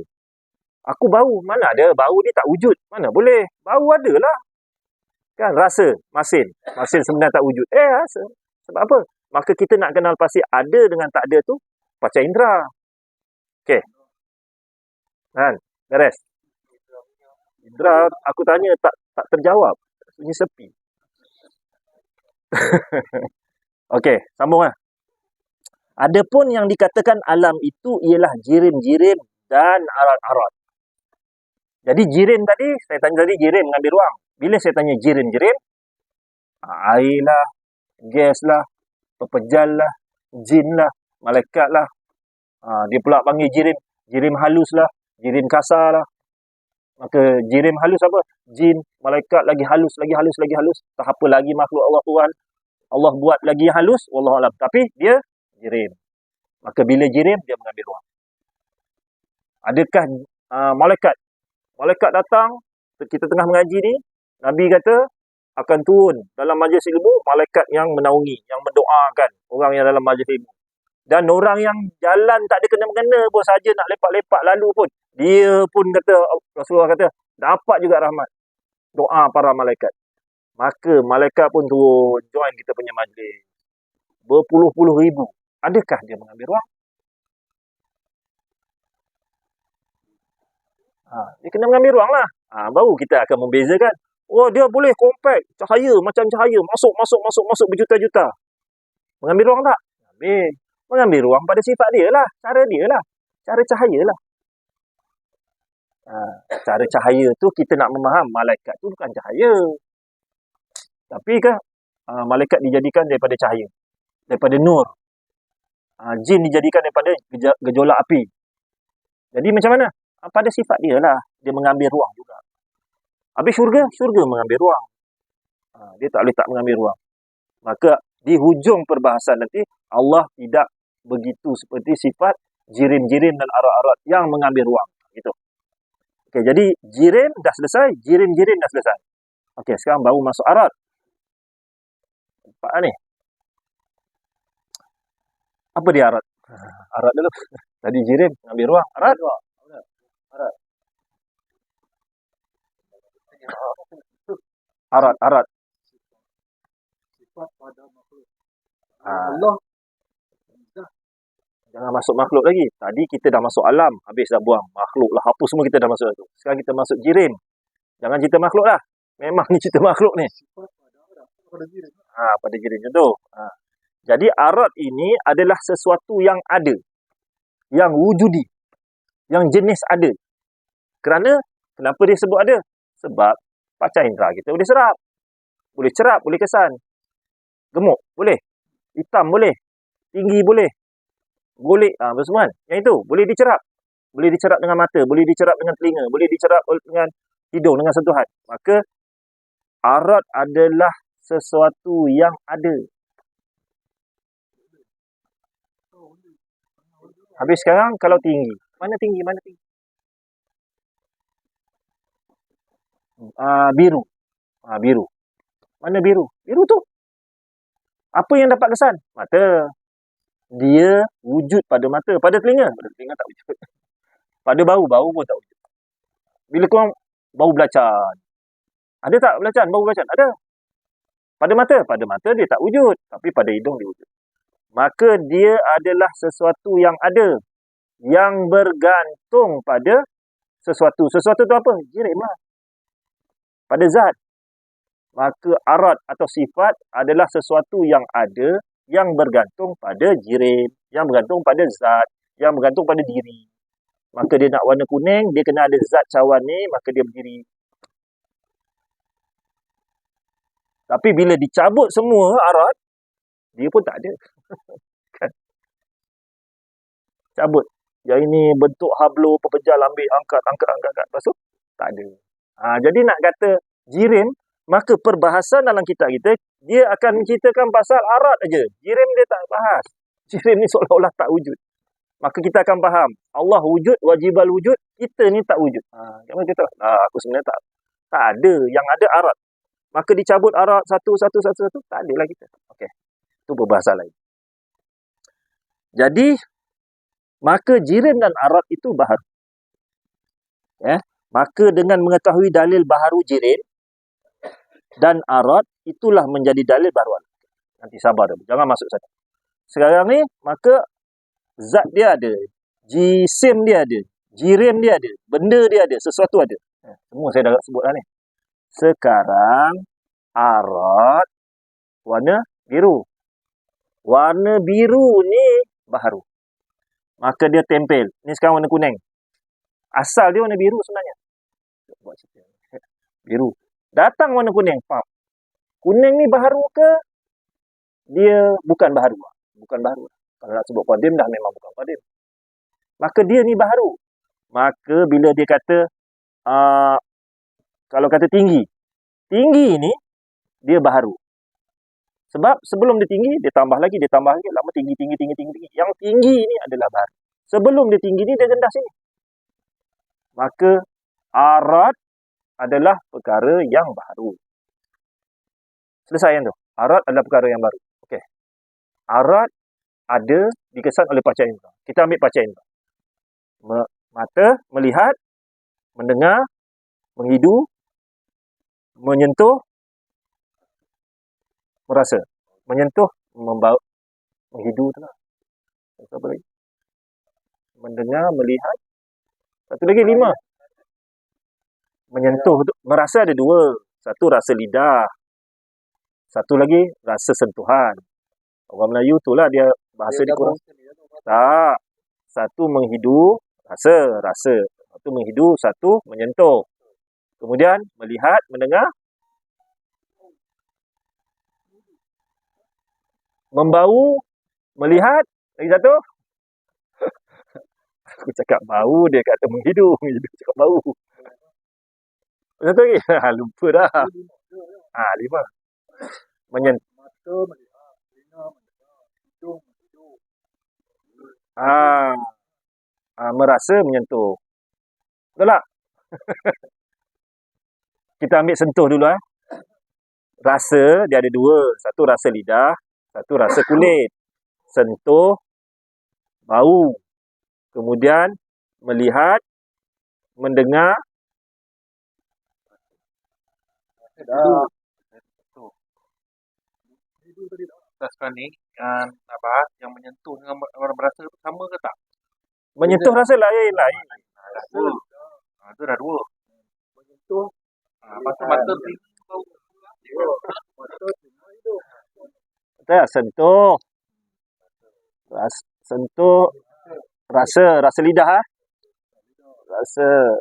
A: Aku bau. Mana ada? Bau ni tak wujud. Mana boleh? Bau ada lah. Kan? Rasa. Masin. Masin sebenarnya tak wujud. Rasa. Sebab apa? Maka kita nak kenal pasti ada dengan tak ada tu. Panca indera. Okey. Kan? Beres. Indera, aku tanya tak terjawab. Sunyi sepi. Okey, sambung lah. Adapun yang dikatakan alam itu ialah jirim-jirim dan arat-arat. Jadi jirim tadi, saya tanya tadi jirim mengambil ruang. Bila saya tanya jirim-jirim, air lah, gas lah, pepejal lah, jin lah, malaikat lah. Dia pula panggil jirim, jirim halus lah, jirim kasar lah. Maka jirim halus apa? Jin, malaikat lagi halus, lagi halus, lagi halus. Tak apa lagi makhluk Allah Tuhan. Allah buat lagi halus, wallahualam. Tapi dia jirim. Maka bila jirim, dia mengambil ruang. Adakah malaikat? Malaikat datang, kita tengah mengaji ni, Nabi kata akan turun dalam majlis ilmu, malaikat yang menaungi, yang mendoakan orang yang dalam majlis ilmu. Dan orang yang jalan tak ada kena-mengena pun saja nak lepak-lepak lalu pun, dia pun kata, Rasulullah kata, dapat juga rahmat. Doa para malaikat. Maka malaikat pun turun, join kita punya majlis. Berpuluh-puluh ribu. Adakah dia mengambil ruang? Dia kena mengambil ruang lah. Baru kita akan membezakan. Oh, dia boleh compact. Cahaya, macam cahaya. Masuk berjuta-juta. Mengambil ruang tak? Mengambil ruang pada sifat dia lah. Cara dia lah. Cara cahaya lah. Cara cahaya tu kita nak memaham. Malaikat tu bukan cahaya. Tapi kan, malaikat dijadikan daripada cahaya. Daripada nur. Jin dijadikan daripada gejolak api. Jadi macam mana? Pada sifat dia lah. Dia mengambil ruang juga. Habis syurga mengambil ruang. Dia tak boleh tak mengambil ruang. Maka di hujung perbahasan nanti, Allah tidak begitu seperti sifat jirim-jirim dan arat-arat yang mengambil ruang. Gitu. Okey, jadi jirim dah selesai, jirim-jirim dah selesai. Okey, sekarang baru masuk arat. Nampak ni? Apa dia arat? Arat dulu. Tadi jirim mengambil ruang. Arat? Arat.
D: Sifat pada makhluk.
B: Allah.
A: Jangan masuk makhluk lagi. Tadi kita dah masuk alam. Habis dah buang makhluk lah. Apa semua kita dah masuk tu. Sekarang kita masuk jirim. Jangan cerita makhluk lah. Memang ni cerita makhluk ni.
D: Sifat pada diri.
A: Pada jirim contoh. Jadi arat ini adalah sesuatu yang ada. Yang wujudi. Yang jenis ada. Kenapa dia sebut ada? Sebab panca indera kita boleh serap. Boleh cerap, boleh kesan. Gemuk, boleh. Hitam, boleh. Tinggi, boleh. Boleh, semua kan? Yang itu, boleh dicerap. Boleh dicerap dengan mata, boleh dicerap dengan telinga, boleh dicerap dengan hidung, dengan sentuhan. Maka, arat adalah sesuatu yang ada. Habis sekarang, kalau tinggi. Mana tinggi? Biru. Biru. Mana biru? Biru tu. Apa yang dapat kesan? Mata. Dia wujud pada mata. Pada telinga? Pada telinga tak wujud. Pada bau pun tak wujud. Bila korang bau belacan. Ada tak belacan? Bau belacan? Ada. Pada mata? Pada mata dia tak wujud. Tapi pada hidung dia wujud. Maka dia adalah sesuatu yang ada. Yang bergantung pada sesuatu. Sesuatu tu apa? Jirim lah. Pada zat. Maka arat atau sifat adalah sesuatu yang ada, yang bergantung pada jirim, yang bergantung pada zat, yang bergantung pada diri. Maka dia nak warna kuning, dia kena ada zat cawan ni, maka dia berdiri. Tapi bila dicabut semua arat, dia pun tak ada. Kan? Cabut. Yang ini bentuk hablo, pepejal, ambil, angkat. Lepas tu, tak ada. Jadi nak kata jirim, maka perbahasan dalam kitab kita, dia akan menceritakan pasal arat aja. Jirim dia tak bahas. Jirim ni seolah-olah tak wujud. Maka kita akan faham. Allah wujud, wajibal wujud, kita ni tak wujud. Kamu kata, aku sebenarnya tak ada. Yang ada arat. Maka dicabut arat satu, tak ada lah kita. Okey. Itu perbahasan lain. Jadi, maka jirim dan arat itu baharu. Maka dengan mengetahui dalil baharu jirim, dan arat, itulah menjadi dalil baru. Nanti sabar dulu. Jangan masuk sana. Sekarang ni, maka zat dia ada. Jisim dia ada. Jirim dia ada. Benda dia ada. Sesuatu ada. Semua saya dah sebut dah ni. Sekarang, arat, warna biru. Warna biru ni baharu. Maka dia tempel. Ni sekarang warna kuning. Asal dia warna biru sebenarnya. Buat cerita. Biru. Datang warna kuning. Kuning ni baharu ke? Dia bukan baharu. Bukan baharu. Kalau nak sebut qadim dah memang bukan qadim. Maka dia ni baharu. Maka bila dia kata, kalau kata tinggi. Tinggi ni, dia baharu. Sebab sebelum dia tinggi, dia tambah lagi. Lama tinggi. Yang tinggi ni adalah baharu. Sebelum dia tinggi ni, dia rendah sini. Maka, arat adalah perkara yang baru. Selesai yang tu. Arat adalah perkara yang baru. Okey. Arat ada dikesan oleh panca indera. Kita ambil panca indera. Mata, melihat, mendengar, menghidu, menyentuh, merasa. Menyentuh, membau, menghidu tu lah. Apa lagi? Mendengar, melihat. Satu lagi 5. Menyentuh tu, merasa ada dua. Satu rasa lidah, satu lagi rasa sentuhan. Orang Melayu tu lah dia bahasa dia kurang. Tak. Satu menghidu, rasa. Satu menghidu, satu menyentuh. Kemudian melihat, mendengar, membau, melihat, lagi satu. Aku cakap bau, dia kata menghidu. Menghidu cakap bau. Satu lagi. Lupa dah. 5. Menyentuh.
D: Mata melihat, telinga mendengar, hidung menghidup.
A: Merasa, menyentuh. Betul tak? Kita ambil sentuh dulu. Rasa, dia ada dua. Satu rasa lidah, satu rasa kulit. Sentuh, bau. Kemudian, melihat, mendengar.
C: Kita sekarang ni nak bahas yang menyentuh dengan orang berasa tu sama ke tak?
A: Menyentuh rasa lain.
C: Dah dua. Itu dah dua.
B: Menyentuh.
C: Mata telinga bau.
A: Betul, sentuh. Sentuh. Rasa lidah. Rasa.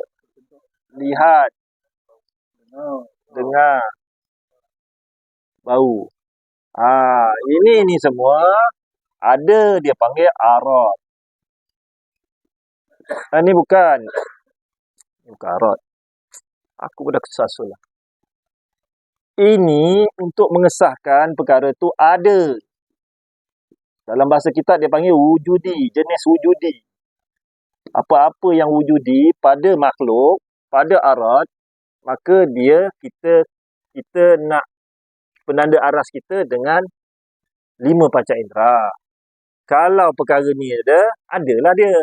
A: Lihat. Dengar. Bau. Ini semua ada dia panggil arat. Ini bukan arat. Aku dah kesasul lah. Ini untuk mengesahkan perkara tu ada. Dalam bahasa kita dia panggil wujudi, jenis wujudi. Apa-apa yang wujudi pada makhluk, pada arat, maka dia kita nak penanda aras kita dengan 5 panca indera. Kalau perkara ni adalah dia.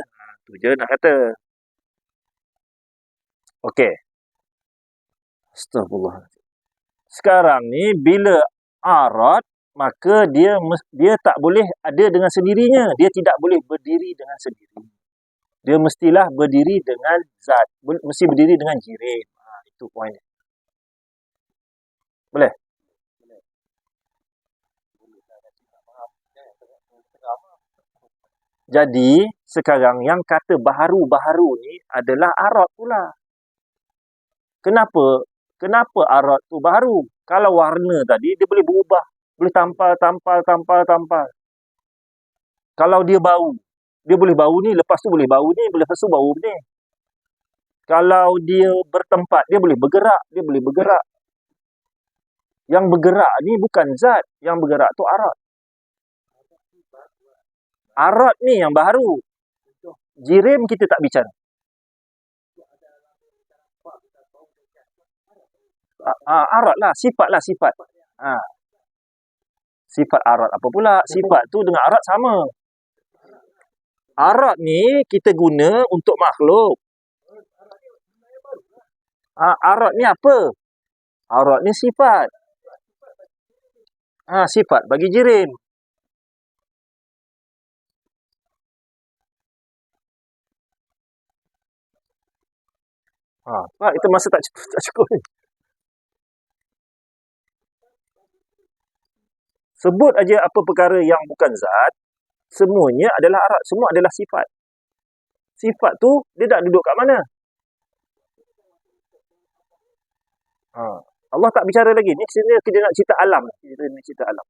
A: Tu je nak kata. Okey. Astagfirullah. Sekarang ni bila arat, maka dia tak boleh ada dengan sendirinya. Dia tidak boleh berdiri dengan sendiri. Dia mestilah berdiri dengan zat. Mesti berdiri dengan jirim. Itu poinnya. Boleh? Jadi, sekarang yang kata baharu-baharu ni adalah arat pula. Kenapa arat tu baharu? Kalau warna tadi, dia boleh berubah. Boleh tampal. Kalau dia bau, dia boleh bau ni, lepas tu boleh bau ni, lepas tu bau ni. Kalau dia bertempat, dia boleh bergerak. Yang bergerak ni bukan zat. Yang bergerak tu arat. Arat ni yang baharu. Jirim kita tak bicara. Arat lah. Sifat. Sifat arat apa pula? Sifat tu dengan arat sama. Arat ni kita guna untuk makhluk. Arat ni apa? Arat ni sifat. Sifat bagi jirim. Pak, itu masa tak cukup ni. Sebut aja apa perkara yang bukan zat, semuanya adalah arat, semua adalah sifat. Sifat tu dia tak duduk kat mana? Allah tak bicara lagi. Ni kita nak cerita alam. Cerita alam.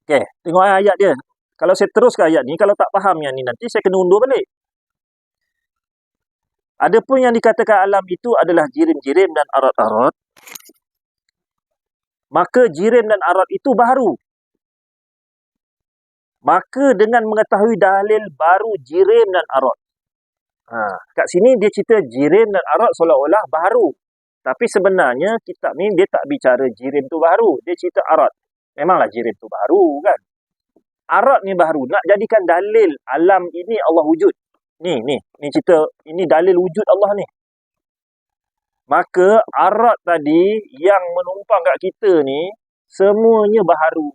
A: Okey, tengok ayat dia. Kalau saya teruskan ayat ni, kalau tak faham yang ni nanti saya kena undur balik. Adapun yang dikatakan alam itu adalah jirim-jirim dan arat-arat, maka jirim dan arat itu baharu. Maka dengan mengetahui dalil baru jirim dan arat. Kat sini dia cerita jirim dan arat seolah-olah baharu. Tapi sebenarnya kitab ni dia tak bicara jirim tu baharu. Dia cerita arat. Memanglah jirim tu baharu kan. Arat ni baharu. Nak jadikan dalil alam ini Allah wujud. Ni cerita, ini dalil wujud Allah ni. Maka arat tadi yang menumpang kat kita ni, semuanya baharu.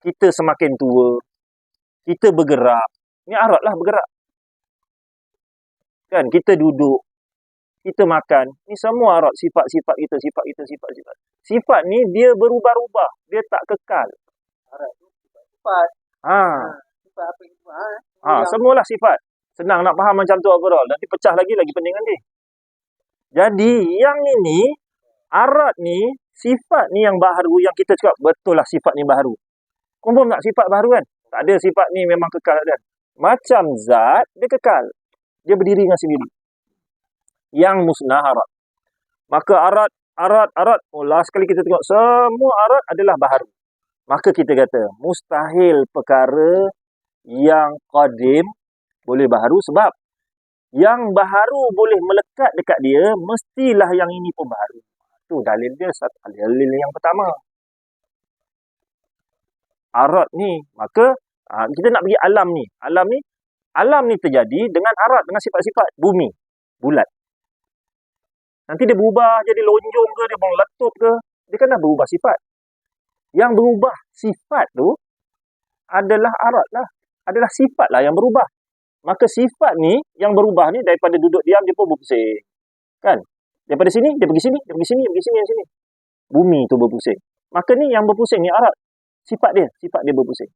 A: Kita semakin tua, kita bergerak. Ni arat lah bergerak. Kan kita duduk, kita makan, ni semua arat sifat-sifat kita, sifat. Sifat ni dia berubah-ubah, dia tak kekal.
B: Arat tu sifat. Sifat apa itu?
A: Semualah sifat. Senang nak faham macam tu overall. Nanti pecah lagi pening nanti. Jadi yang ini, arat ni, sifat ni yang baharu, yang kita cakap betul lah sifat ni baharu. Confirm tak sifat baharu kan? Tak ada sifat ni memang kekal kan? Macam zat, dia kekal. Dia berdiri dengan sendiri. Yang musnah arat. Maka arat. Last sekali kita tengok, semua arat adalah baharu. Maka kita kata, mustahil perkara yang qadim boleh baharu sebab yang baharu boleh melekat dekat dia, mestilah yang ini pun baharu. Itu dalil dia, dalil yang pertama. Arat ni, maka kita nak pergi alam ni. Alam ni terjadi dengan arat, dengan sifat-sifat bumi, bulat. Nanti dia berubah jadi lonjong ke, dia meletup ke, dia kan dah berubah sifat. Yang berubah sifat tu adalah arat lah. Adalah sifat lah yang berubah. Maka sifat ni, yang berubah ni, daripada duduk diam, dia pun berpusing. Kan? Daripada sini, dia pergi sini, dia pergi sini, dia pergi sini, yang sini. Bumi tu berpusing. Maka ni yang berpusing ni arat. Sifat dia berpusing.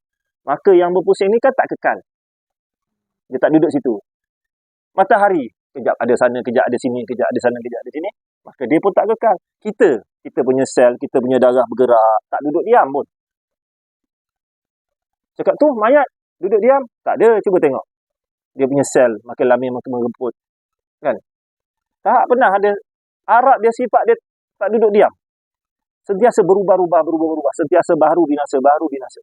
A: Maka yang berpusing ni kan tak kekal. Dia tak duduk situ. Matahari, kejap ada sana, kejap ada sini, kejap ada sana, kejap ada sini. Maka dia pun tak kekal. Kita punya sel, kita punya darah bergerak, tak duduk diam pun. Cakap tu, mayat, duduk diam? Tak ada, cuba tengok. Dia punya sel, makin lama makin mereput. Kan? Tak pernah ada. Arat dia, sifat dia tak duduk diam. Sentiasa berubah-ubah. Sentiasa baharu binasa.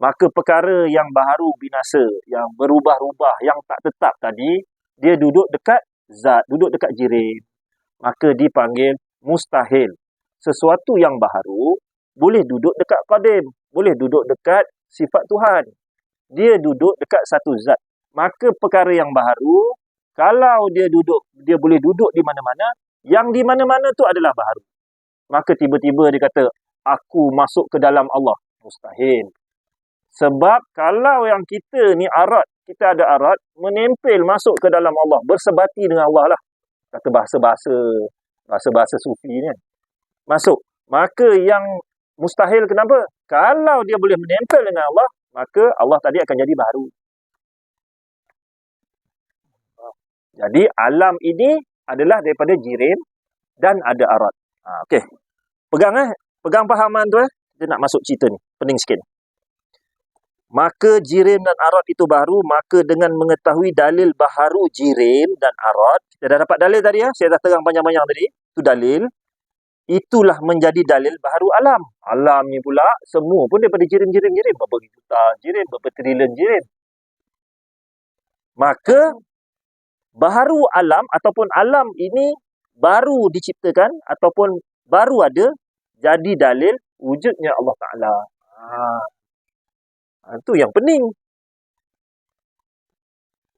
A: Maka perkara yang baharu binasa, yang berubah-ubah, yang tak tetap tadi, dia duduk dekat zat, duduk dekat jirim. Maka dipanggil mustahil. Sesuatu yang baharu boleh duduk dekat qadim, boleh duduk dekat sifat Tuhan. Dia duduk dekat satu zat. Maka perkara yang baharu, kalau dia boleh duduk di mana-mana, yang di mana-mana tu adalah baharu. Maka tiba-tiba dia kata, aku masuk ke dalam Allah. Mustahil. Sebab kalau yang kita ni arat, kita ada arat, menempel masuk ke dalam Allah, bersebati dengan Allah lah. Kata bahasa sufi ni kan. Masuk. Maka yang mustahil kenapa? Kalau dia boleh menempel dengan Allah, maka Allah tadi akan jadi baharu. Jadi alam ini adalah daripada jirim dan ada arat. Okey. Pegang fahaman tu Dia nak masuk cerita ni. Pening sikit. Maka jirim dan arat itu baharu, maka dengan mengetahui dalil baharu jirim dan arat, kita dah dapat dalil tadi saya dah terang panjang-panjang tadi. Itu dalil. Itulah menjadi dalil baharu alam. Alam ni pula semua pun daripada jirim. Berapa juta jirim, berapa trilion jirim. Maka baharu alam ataupun alam ini baru diciptakan ataupun baru ada, jadi dalil wujudnya Allah Ta'ala. Itu yang pening.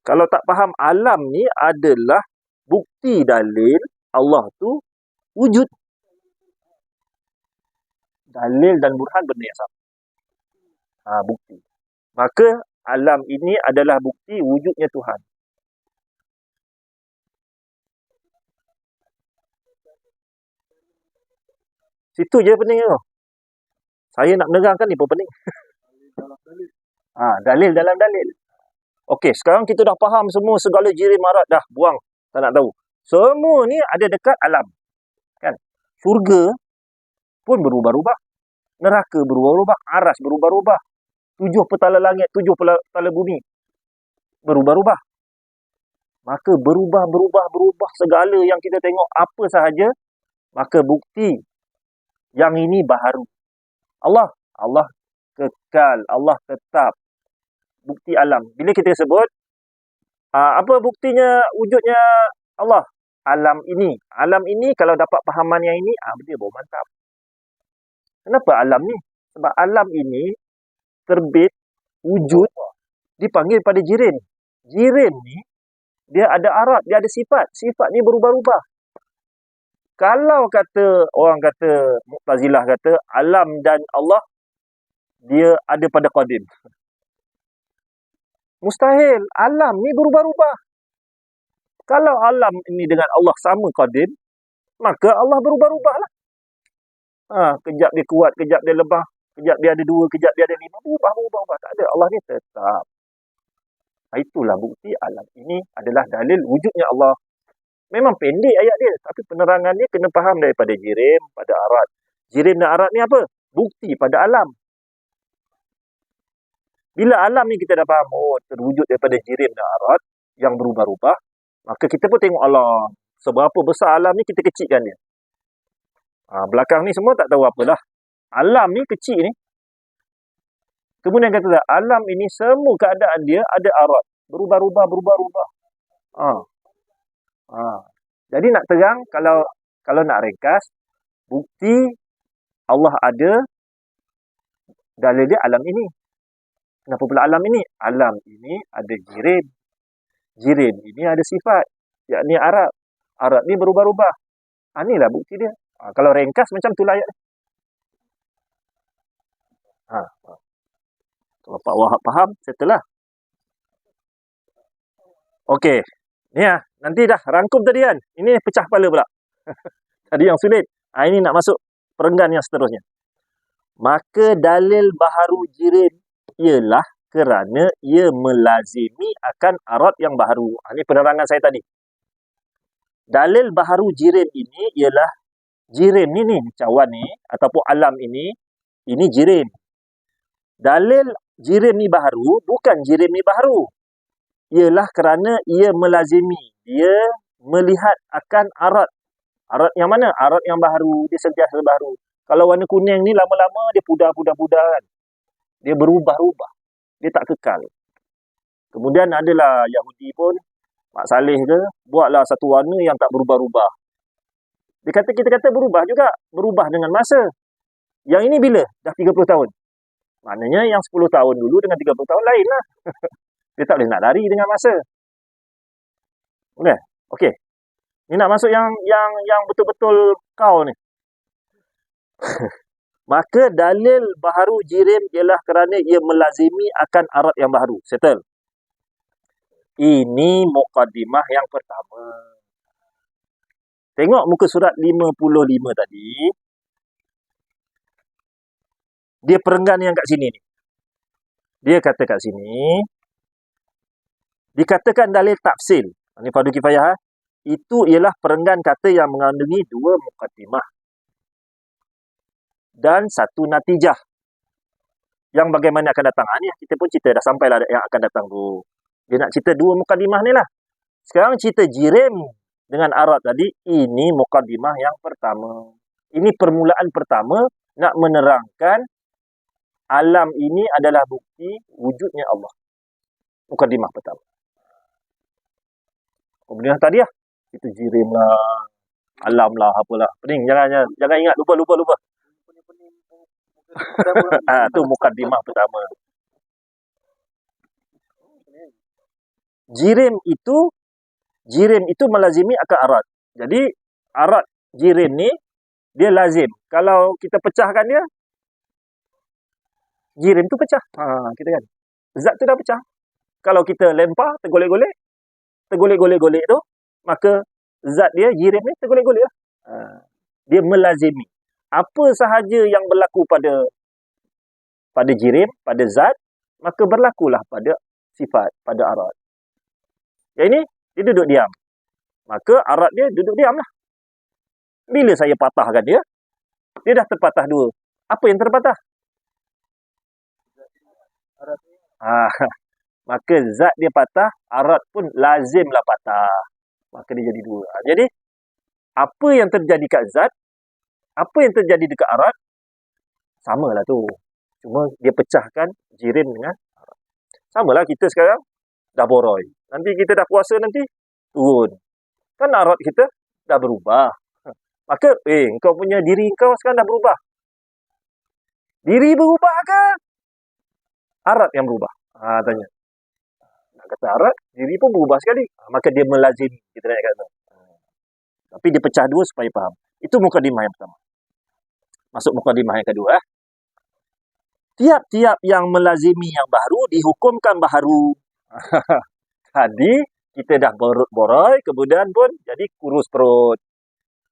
A: Kalau tak faham, alam ni adalah bukti dalil Allah tu wujud. Dalil dan burhan benda yang sama. Bukti. Maka alam ini adalah bukti wujudnya Tuhan. Situ je pening tu. Saya nak menerangkan ni pun pening. Dalil dalam dalil. Okey, sekarang kita dah faham semua segala jirim arat dah. Buang. Tak nak tahu. Semua ni ada dekat alam. Kan? Syurga pun berubah-ubah. Neraka berubah-ubah. Aras berubah-ubah. 7 petala langit, 7 petala bumi. Berubah-ubah. Maka berubah segala yang kita tengok apa sahaja. Maka bukti yang ini baharu. Allah kekal, Allah tetap. Bukti alam. Bila kita sebut, apa buktinya wujudnya Allah? Alam ini. Alam ini kalau dapat pahaman yang ini, dia baru mantap. Kenapa alam ni? Sebab alam ini terbit, wujud, dipanggil pada jirim. Jirim ni, dia ada arat, dia ada sifat. Sifat ni berubah-ubah. Kalau orang kata, Mu'tazilah kata, alam dan Allah, dia ada pada qadim. Mustahil. Alam ni berubah-ubah. Kalau alam ini dengan Allah sama qadim, maka Allah berubah-ubahlah. Kejap dia kuat, kejap dia lemah, kejap dia ada 2, kejap dia ada 5, berubah. Tak ada. Allah ni tetap. Itulah bukti alam ini adalah dalil wujudnya Allah. Memang pendek ayat dia, tapi penerangan dia kena faham daripada jirim pada arat. Jirim dan arat ni apa? Bukti pada alam. Bila alam ni kita dah faham, terwujud daripada jirim dan arat yang berubah-ubah, maka kita pun tengok alam. Seberapa besar alam ni, kita kecilkan dia. Belakang ni semua tak tahu apalah. Alam ni kecil ni. Kemudian kata alam ini semua keadaan dia ada arat. Berubah-ubah. Jadi nak terang, kalau nak ringkas, bukti Allah ada, dalil dia alam ini. Kenapa pula alam ini? Alam ini ada jirim. Jirim ini ada sifat, yakni arat. Arat ni berubah-ubah. Inilah bukti dia. Kalau ringkas macam tu lah ayat. Kalau Pak Wahab faham, settle lah. Okey. Ni nanti dah rangkum tadi kan. Ini pecah kepala pula. Tadi yang sulit. Ini nak masuk perenggan yang seterusnya. Maka dalil baharu jirim ialah kerana ia melazimi akan arat yang baharu. Ini penerangan saya tadi. Dalil baharu jirim ini ialah jirim ni cawan ni ataupun alam ini jirim. Dalil jirim ni baharu bukan jirim ni baharu. Ialah kerana ia melazimi, dia melihat akan arat. Arat yang mana? Arat yang baharu, dia sentiasa baharu. Kalau warna kuning ni lama-lama dia pudar kan. Dia berubah-ubah. Dia tak kekal. Kemudian adalah Yahudi pun, Mak Saleh ke, buatlah satu warna yang tak berubah-ubah. Kita kata berubah juga. Berubah dengan masa. Yang ini bila? Dah 30 tahun. Maknanya yang 10 tahun dulu dengan 30 tahun lain lah. Dia tak boleh nak lari dengan masa. Okey. Ni nak masuk yang betul-betul kau ni. Maka dalil baharu jirim ialah kerana ia melazimi akan arat yang baharu. Settle. Ini muqaddimah yang pertama. Tengok muka surat 55 tadi. Dia perenggan yang kat sini ni. Dia kata kat sini, dikatakan dalil tafsil. Ini fardu kifayah. Itu ialah perenggan kata yang mengandungi 2 muqaddimah. Dan 1 natijah. Yang bagaimana akan datang. Ni kita pun cerita dah sampailah yang akan datang tu. Dia nak cerita 2 muqaddimah ni lah. Sekarang cerita jirim dengan arat tadi, ini muqaddimah yang pertama. Ini permulaan pertama nak menerangkan alam ini adalah bukti wujudnya Allah. Muqaddimah pertama. Kemudian tadi lah. Itu jirim lah. Alam lah, apalah. Pening, jangan ingat. Lupa. Tu muqaddimah pertama. Jirim itu melazimi akan arat. Jadi, arat jirim ni, dia lazim. Kalau kita pecahkan dia, jirim tu pecah. Kita kan. Zat tu dah pecah. Kalau kita lempar, tergolek-golek tu, maka zat dia, jirim ni, tergolek-golek lah. Dia melazimi. Apa sahaja yang berlaku pada jirim, pada zat, maka berlakulah pada sifat, pada arat. Yang ini, dia duduk diam. Maka arat dia duduk diam lah. Bila saya patahkan dia dah terpatah 2. Apa yang terpatah? Maka zat dia patah, arat pun lazimlah patah. Maka dia jadi 2. Jadi, apa yang terjadi kat zat, apa yang terjadi dekat arat, samalah tu. Cuma dia pecahkan jirim dengan arat. Samalah kita sekarang, dah boroi. Nanti kita dah puasa nanti, turun. Kan arat kita dah berubah. Maka, kau punya diri kau sekarang dah berubah. Diri berubah ke? Arat yang berubah. Tanya. Nak kata arat, diri pun berubah sekali. Maka dia melazim. Kita nak kata. Tapi dia pecah 2 supaya faham. Itu mukadimah yang pertama. Masuk mukadimah yang kedua. Tiap-tiap yang melazimi yang baru, dihukumkan baharu. Tadi, Kita dah boroi, kemudian pun jadi kurus perut.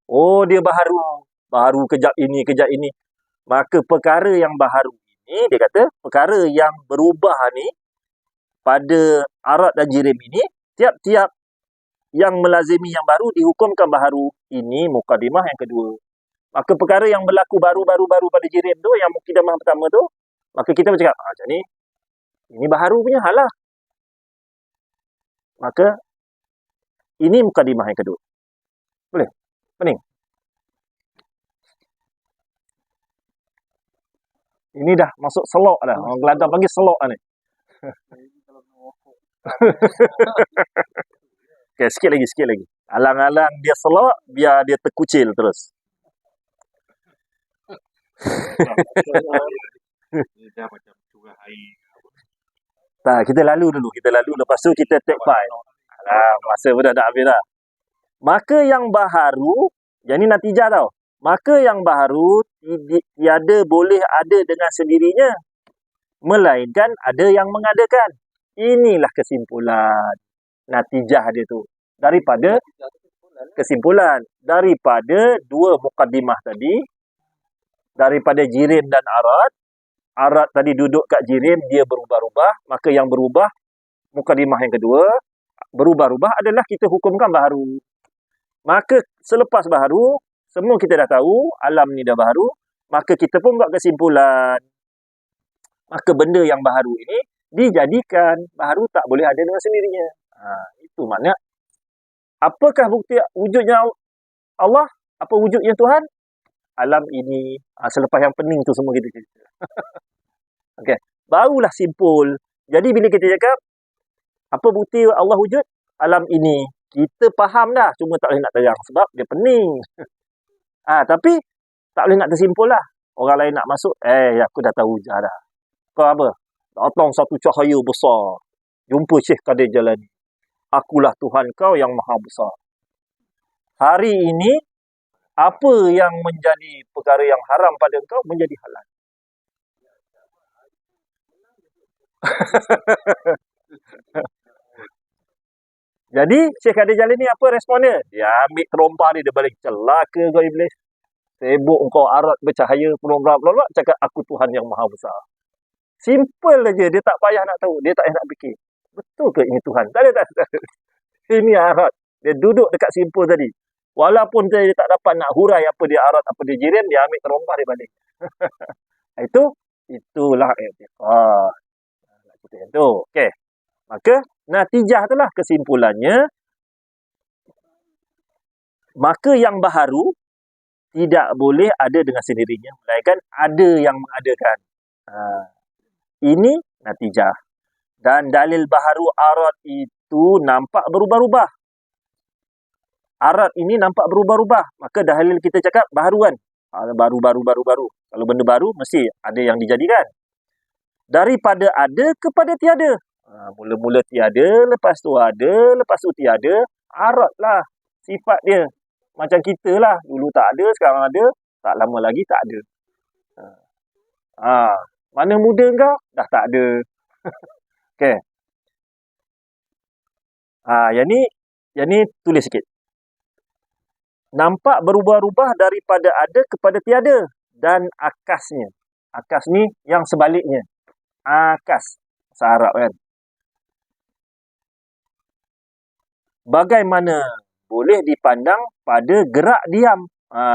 A: Oh, dia baharu. Baharu kejap ini, kejap ini. Maka perkara yang baharu ini, dia kata, perkara yang berubah ni, pada arat dan jirim ini, tiap-tiap yang melazimi yang baru dihukumkan baharu. Ini mukadimah yang kedua. Maka perkara yang berlaku baru-baru pada jirim tu, yang mukadimah pertama tu, maka kita bercakap, macam ni, ini baharu punya hal lah. Maka, ini mukadimah yang kedua. Boleh? Pening? Ini dah masuk selok dah. Orang Kelantan panggil selok lah ni. Okay, sikit lagi. Alang-alang dia selok, biar dia terkucil terus.
C: Dia dah macam curah air.
A: Tak, kita lalu dulu. Lepas tu kita take five. Alah, masa pun dah habis dah. Maka yang baharu, yang ni natijah tau. Maka yang baharu tiada boleh ada dengan sendirinya. Melainkan ada yang mengadakan. Inilah kesimpulan. Natijah dia tu. Daripada kesimpulan. Daripada dua mukadimah tadi. Daripada jirim dan arat. Arat tadi duduk kat jirim, dia berubah-ubah. Maka yang berubah, mukadimah yang kedua. Berubah-ubah adalah kita hukumkan baharu. Maka selepas baharu, semua kita dah tahu, alam ni dah baharu. Maka kita pun buat kesimpulan. Maka benda yang baharu ini, dijadikan baharu tak boleh ada dengan sendirinya. Itu makna. Apakah bukti wujudnya Allah? Apa wujudnya Tuhan? Alam ini. Selepas yang pening tu semua kita cerita. Okay. Barulah simpul. Jadi bila kita cakap, apa bukti Allah wujud? Alam ini. Kita faham dah. Cuma tak boleh nak terang. Sebab dia pening. Tapi, tak boleh nak tersimpul lah. Orang lain nak masuk. Aku dah tahu hujah dah. Kau apa? Datang satu cahaya besar. Jumpa Syekh Qadir Jalani. Akulah Tuhan kau yang maha besar. Hari ini, apa yang menjadi perkara yang haram pada engkau menjadi halal. Jadi, Syekh Qadir Jalani apa respon dia? Dia ambil terompah dia balik. Celaka kau iblis. Sibuk kau arat bercahaya, pelomba-pelomba, cakap aku Tuhan yang maha besar. Simple aja. Dia tak payah nak tahu. Dia tak payah nak fikir. Betul ke ini Tuhan? Tak ada. Ini arat. Dia duduk dekat simpul tadi. Walaupun dia tak dapat nak hurai apa dia arat, apa dia jirim, dia ambil terompah dia balik. Itulah i'tiqad. Itu. Okey. Maka, natijah itulah kesimpulannya. Maka yang baharu tidak boleh ada dengan sendirinya. Melainkan ada yang mengadakan. Ini natijah. Dan dalil baharu arat itu nampak berubah-ubah. Arat ini nampak berubah-ubah. Maka dalil kita cakap baharuan. Baru. Kalau benda baru, mesti ada yang dijadikan. Daripada ada kepada tiada. Mula-mula tiada, lepas tu ada, lepas tu tiada. Arat lah sifat dia. Macam kita lah. Dulu tak ada, sekarang ada. Tak lama lagi tak ada. Mana muda kau? Dah tak ada. Okey. Yang ni tulis sikit. Nampak berubah-ubah daripada ada kepada tiada. Dan akasnya. Akas ni yang sebaliknya. Akas. Bahasa Arab kan. Bagaimana boleh dipandang pada gerak diam.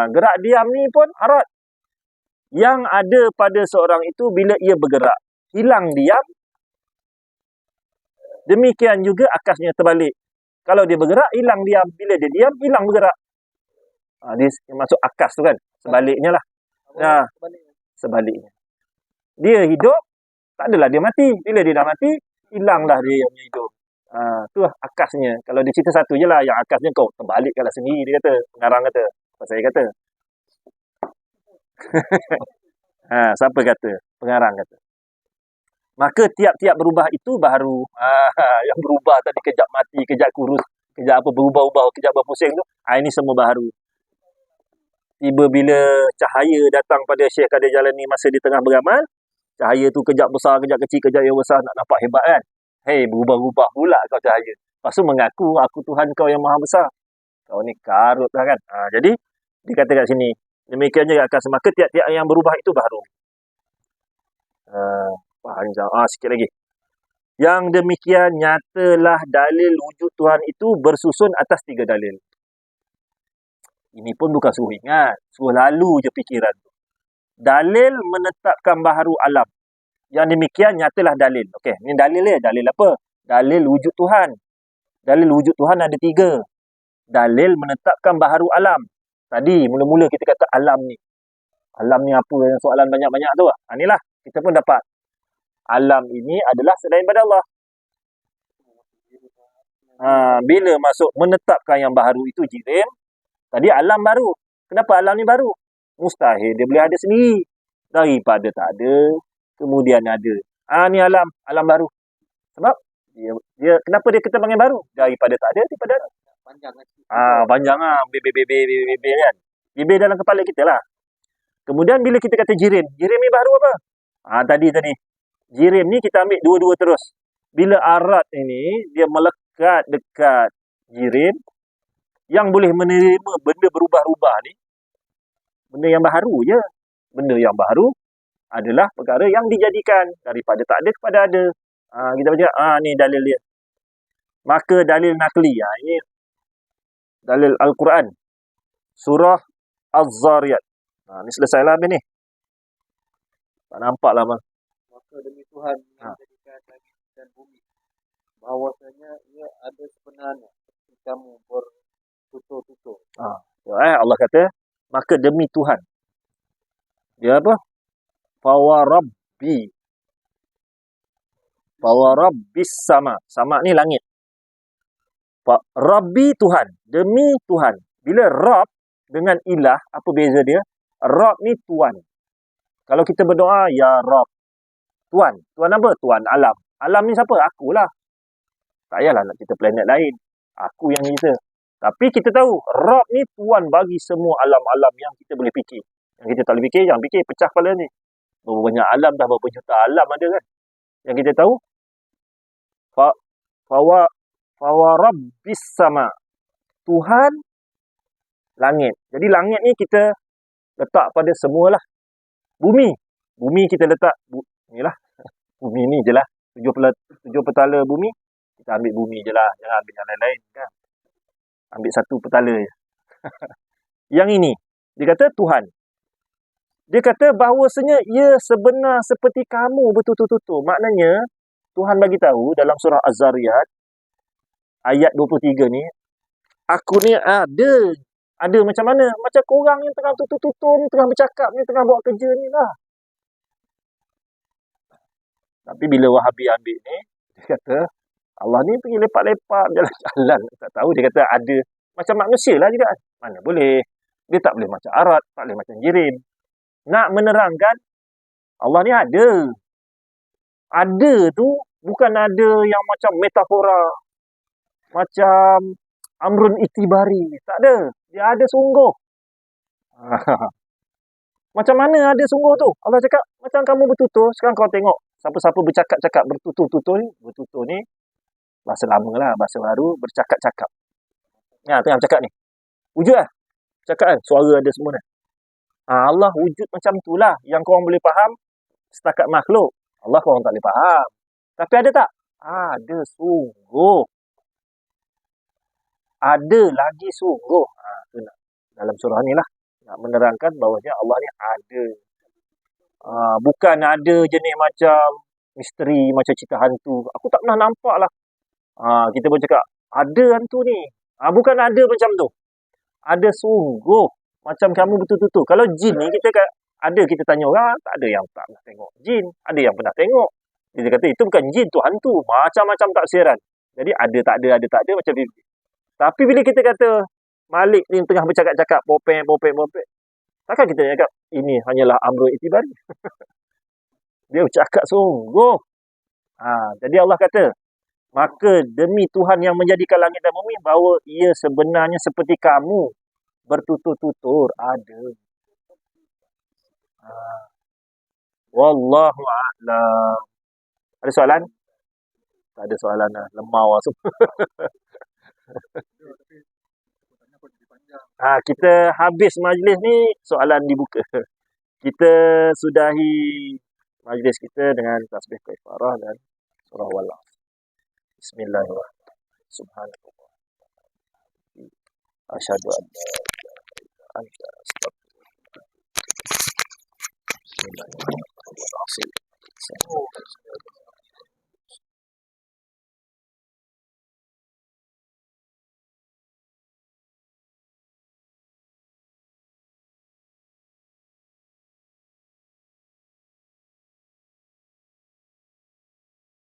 A: Gerak diam ni pun arat. Yang ada pada seorang itu bila ia bergerak. Hilang diam. Demikian juga akasnya terbalik. Kalau dia bergerak, hilang diam. Bila dia diam, hilang bergerak. Dia masuk akas tu kan. Sebaliknya lah. Sebaliknya. Dia hidup, tak adalah dia mati. Bila dia dah mati, hilanglah dia yang hidup. Tu lah akasnya. Kalau dia cerita satu je lah. Yang akasnya kau terbalikkanlah sendiri, dia kata. Pengarang kata. Apa saya kata. Siapa kata? Pengarang kata. Maka tiap-tiap berubah itu baharu. Yang berubah tadi kejap mati, kejap kurus, kejap apa berubah-ubah, kejap berpusing tu. Ini semua baharu. Tiba bila cahaya datang pada Syekh Qadir Jalani masa di tengah beramal, cahaya tu kejap besar, kejap kecil, kejap yang besar, nak nampak hebat kan? Berubah-ubah pula kau cahaya. Lepas tu mengaku, aku Tuhan kau yang maha besar. Kau ni karut lah kan. Jadi, dikata kat sini, demikian juga akan semaka tiap-tiap yang berubah itu baru. Panjang. Sikit lagi. Yang demikian nyatalah dalil wujud Tuhan itu bersusun atas 3 dalil. Ini pun bukan suruh ingat. Suruh lalu je fikiran tu. Dalil menetapkan baharu alam. Yang demikian nyatalah dalil. Okey, ni dalil dia. Dalil apa? Dalil wujud Tuhan. Dalil wujud Tuhan ada 3. Dalil menetapkan baharu alam. Tadi mula-mula kita kata alam ni. Alam ni apa yang soalan banyak-banyak tu? Inilah kita pun dapat. Alam ini adalah selain daripada Allah. Bila masuk menetapkan yang baharu itu jirim, tadi alam baru. Kenapa alam ni baru? Mustahil dia boleh ada sendiri. Daripada tak ada, kemudian ada. Ni alam baru. Sebab dia kenapa dia kita panggil baru? Daripada tak ada, daripada ada. Panjang bebe kan. Bebe dalam kepala kita lah. Kemudian bila kita kata jirim ni baru apa? Tadi. Jirim ni kita ambil dua-dua terus. Bila arat ini dia melekat dekat jirim yang boleh menerima benda berubah-ubah ni, benda yang baru je. Benda yang baru adalah perkara yang dijadikan daripada tak ada kepada ada. Kita baca, ni dalil dia. Maka dalil nakli, ini dalil Al-Quran. Surah Az-Zariyat. Ni selesai lah habis ni. Tak nampak lah bang.
B: Maka demi Tuhan yang menjadikan langit dan bumi, bahawasanya ia ada sebenarnya seperti kamu bertutur-tutur.
A: Allah kata, maka demi Tuhan. Dia apa? Fawarabbi. Fawarabbis sama. Sama ni langit. Rabbi Tuhan. Demi Tuhan. Bila Rabb dengan ilah, apa beza dia? Rabb ni Tuhan. Kalau kita berdoa, Ya Rabb. Tuhan. Tuhan apa? Tuhan alam. Alam ni siapa? Akulah. Tak payahlah nak kita planet lain. Aku yang kita. Tapi kita tahu, Rabb ni Tuhan bagi semua alam-alam yang kita boleh fikir. Yang kita tak boleh fikir, jangan fikir. Pecah kepala ni. Berapa banyak alam dah, berapa juta alam ada kan. Yang kita tahu, Fawarabbis sama. Tuhan langit. Jadi langit ni kita letak pada semualah. Bumi. Bumi kita letak. Inilah. Bumi ni je lah. 7 petala bumi. Kita ambil bumi je lah. Jangan ambil yang lain-lain kan. Ambil satu petala je. Yang ini. Dia kata Tuhan. Dia kata bahawasanya ia sebenar seperti kamu betul-betul. Maknanya Tuhan bagi tahu dalam surah Az-Zariyat ayat 23 ni, aku ni ada. Ada macam mana? Macam korang yang tengah tutur-tutur ni, tengah bercakap ni, tengah buat kerja ni lah. Tapi bila Wahabi ambil ni, dia kata, Allah ni pergi lepak-lepak, jalan-jalan. Tak tahu, dia kata ada. Macam manusia lah juga. Mana boleh. Dia tak boleh macam arat, tak boleh macam jirim. Nak menerangkan, Allah ni ada. Ada tu, bukan ada yang macam metafora. Macam amrun itibari. Tak ada. Dia ada sungguh. Macam mana ada sungguh tu? Allah cakap, macam kamu bertutur. Sekarang kau tengok. Siapa-siapa bercakap-cakap bertutur-tutur ni. Bertutur ni. Bahasa lama lah. Bahasa baru. Bercakap-cakap. Tengah bercakap ni. Wujud lah. Cakap kan. Suara ada semua ni. Allah wujud macam tu lah. Yang korang boleh faham. Setakat makhluk. Allah korang tak boleh faham. Tapi ada tak? Ada sungguh. Ada lagi sungguh. Dalam surah ni lah. Nak menerangkan bahawanya Allah ni ada. Bukan ada jenis macam misteri, macam cerita hantu. Aku tak pernah nampak lah. Kita pun cakap, ada hantu ni. Bukan ada macam tu. Ada sungguh. Macam kamu betul-betul. Kalau jin ni, kita tanya orang, tak ada yang tak pernah tengok jin. Ada yang pernah tengok. Dia kata, itu bukan jin, tu hantu. Macam-macam taksiran. Jadi, ada, tak ada, macam itu. Tapi bila kita kata, Malik ni tengah bercakap-cakap, popek. Takkan kita cakap, ini hanyalah amrul itibari. Dia bercakap sungguh. Jadi Allah kata, maka demi Tuhan yang menjadikan langit dan bumi, bahawa ia sebenarnya seperti kamu, bertutur-tutur, ada. Wallahu a'lam. Ada soalan? Tak ada soalan lah. Lemau lah semua.
D: Tapi sebutannya kau jadi panjang.
A: Kita habis majlis ni, soalan dibuka. Kita sudahi majlis kita dengan tasbih kafarah dan surah Wal-Asr. Bismillahirrahmanirrahim. Subhanallah. Asyhadu an la ilaha illa anta astaghfiruka. Bismillahirrahmanirrahim.